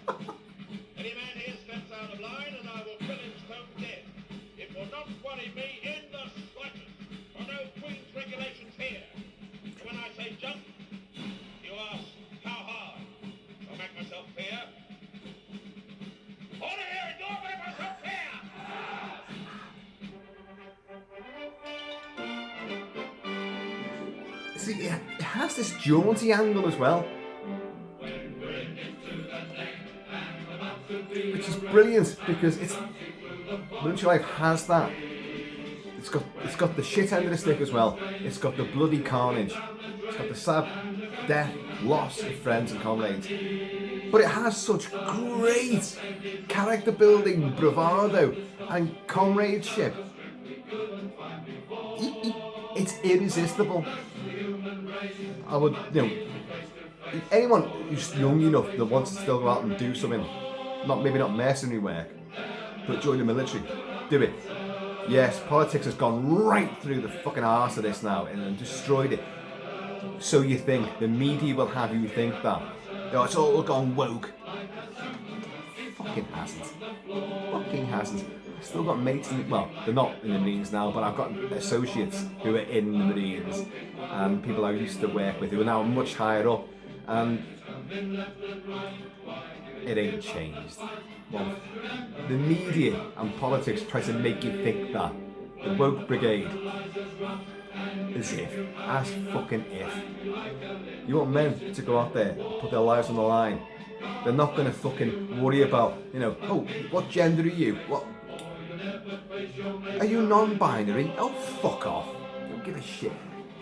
Any man here steps out of line and I will kill him stone dead. It will not worry me in the slightest. For no Queen's regulations here. And when I say jump, you ask how hard. I'll make myself clear. Order here and don't make myself clear! See, it has this jaunty angle as well, which is brilliant because Military Life has that. It's got the shit end of the stick as well. It's got the bloody carnage. It's got the sad death, loss of friends and comrades. But it has such great character building, bravado, and comradeship. It's irresistible. I would, anyone who's young enough that wants to still go out and do something, maybe not mercenary work, but join the military, do it. Yes, politics has gone right through the fucking arse of this now and destroyed it. So you think, the media will have you think that. It's all gone woke. Fucking hasn't. Fucking hasn't. I've still got mates they're not in the Marines now, but I've got associates who are in the Marines and people I used to work with who are now much higher up, and it ain't changed. Well, the media and politics try to make you think that. The woke brigade, as fucking if. You want men to go out there and put their lives on the line. They're not going to fucking worry about, oh, what gender are you? What? Are you non-binary? Oh, fuck off. Don't give a shit.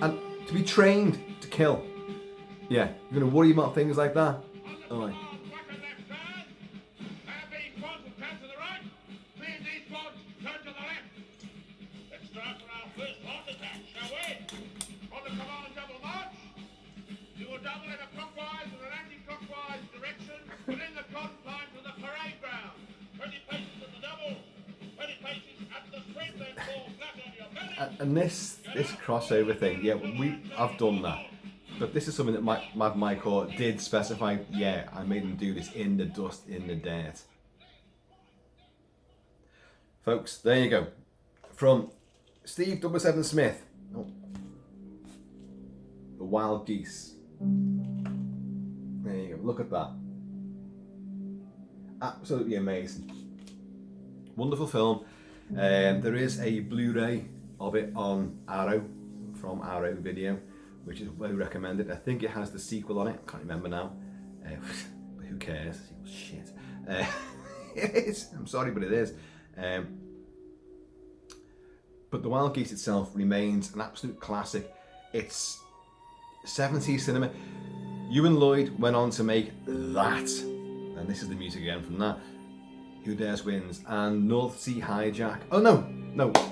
And to be trained to kill. Yeah, you're going to worry about things like that? Alright. And this crossover thing, yeah, I've done that, but this is something that my court did specify. Yeah, I made them do this in the dust, in the dirt. Folks, there you go. From Steve 77 Smith, The Wild Geese. There you go. Look at that. Absolutely amazing. Wonderful film. There is a Blu-ray of it on Arrow, from Arrow Video, which is well recommended. I think it has the sequel on it. I can't remember now. Who cares? Shit. It is. I'm sorry, but it is. But The Wild Geese itself remains an absolute classic. It's 70s cinema. Ewan Lloyd went on to make that, and this is the music again from that. Who Dares Wins, and North Sea Hijack. Oh no,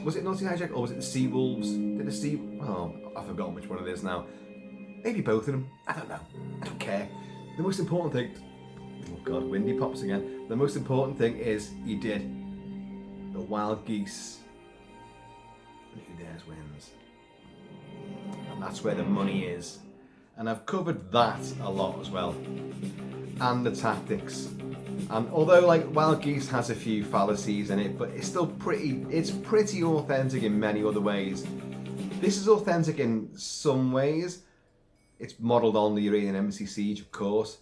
was it North Sea Hijack or was it the Sea Wolves? I've forgotten which one it is now. Maybe both of them. I don't know. I don't care. The most important thing. Oh god, Windy pops again. The most important thing is he did The Wild Geese. And Who Dares Wins. And that's where the money is. And I've covered that a lot as well. And the tactics. And although Wild Geese has a few fallacies in it, but it's still pretty authentic in many other ways. This is authentic in some ways. It's modelled on the Iranian embassy siege, of course.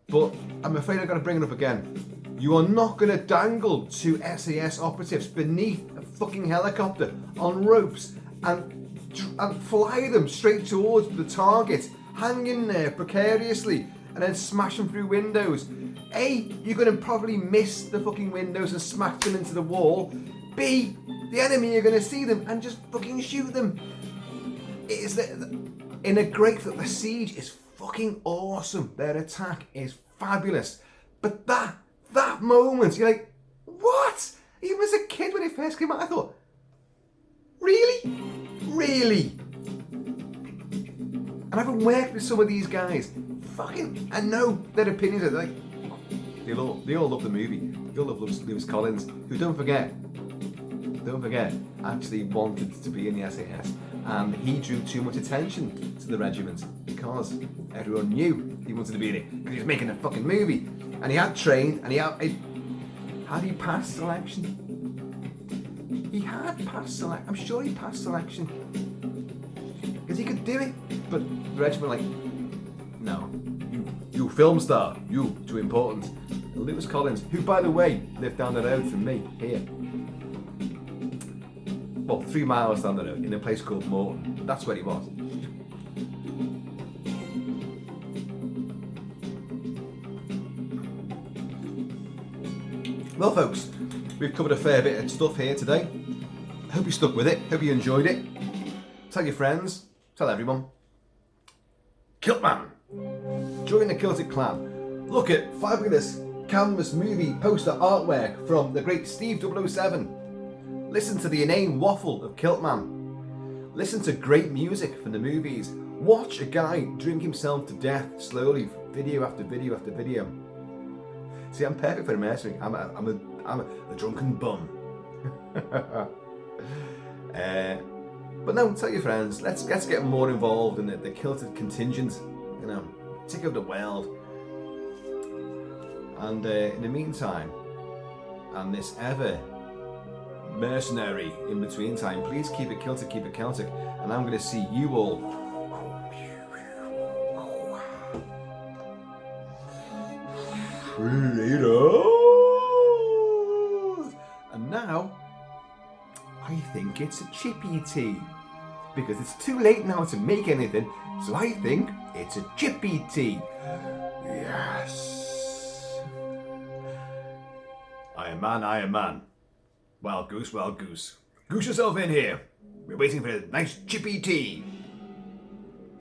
But I'm afraid I've got to bring it up again. You are not going to dangle two SAS operatives beneath a fucking helicopter on ropes and fly them straight towards the target, hanging there precariously, and then smash them through windows. A, you're going to probably miss the fucking windows and smash them into the wall. B, the enemy, you're going to see them and just fucking shoot them. It is in a great film. The siege is fucking awesome. Their attack is fabulous. But that moment, you're like, what? Even as a kid when it first came out, I thought, really? Really? And I've worked with some of these guys. Fucking, I know their opinions are like, they all love the movie. They all love Lewis Collins, who don't forget, actually wanted to be in the SAS. And he drew too much attention to the regiment because everyone knew he wanted to be in it because he was making a fucking movie. And he had trained, and had he passed selection? He had passed selection. I'm sure he passed selection because he could do it. But the regiment were like, no, you film star, you too important. And Lewis Collins, who by the way lived down the road from me here. Well, 3 miles down the road in a place called Morton. That's where he was. Well, folks, we've covered a fair bit of stuff here today. Hope you stuck with it. Hope you enjoyed it. Tell your friends. Tell everyone. Kilt-Man. Join the Kilty clan. Look at fabulous canvas movie poster artwork from the great Steve 007. Listen to the inane waffle of Kilt-Man. Listen to great music from the movies. Watch a guy drink himself to death slowly, video after video after video. See, I'm perfect for a mercenary. I'm a drunken bum. But no, tell your friends. Let's get more involved in the Kilted contingent. You know, take over the world. And in the meantime, and this ever mercenary in between time, please keep it Kilted, keep it Celtic, and I'm going to see you all later. And now, I think it's a chippy tea. Because it's too late now to make anything, so I think it's a chippy tea. Yes. I am man. Wild goose, wild goose. Goose yourself in here. We're waiting for a nice chippy tea.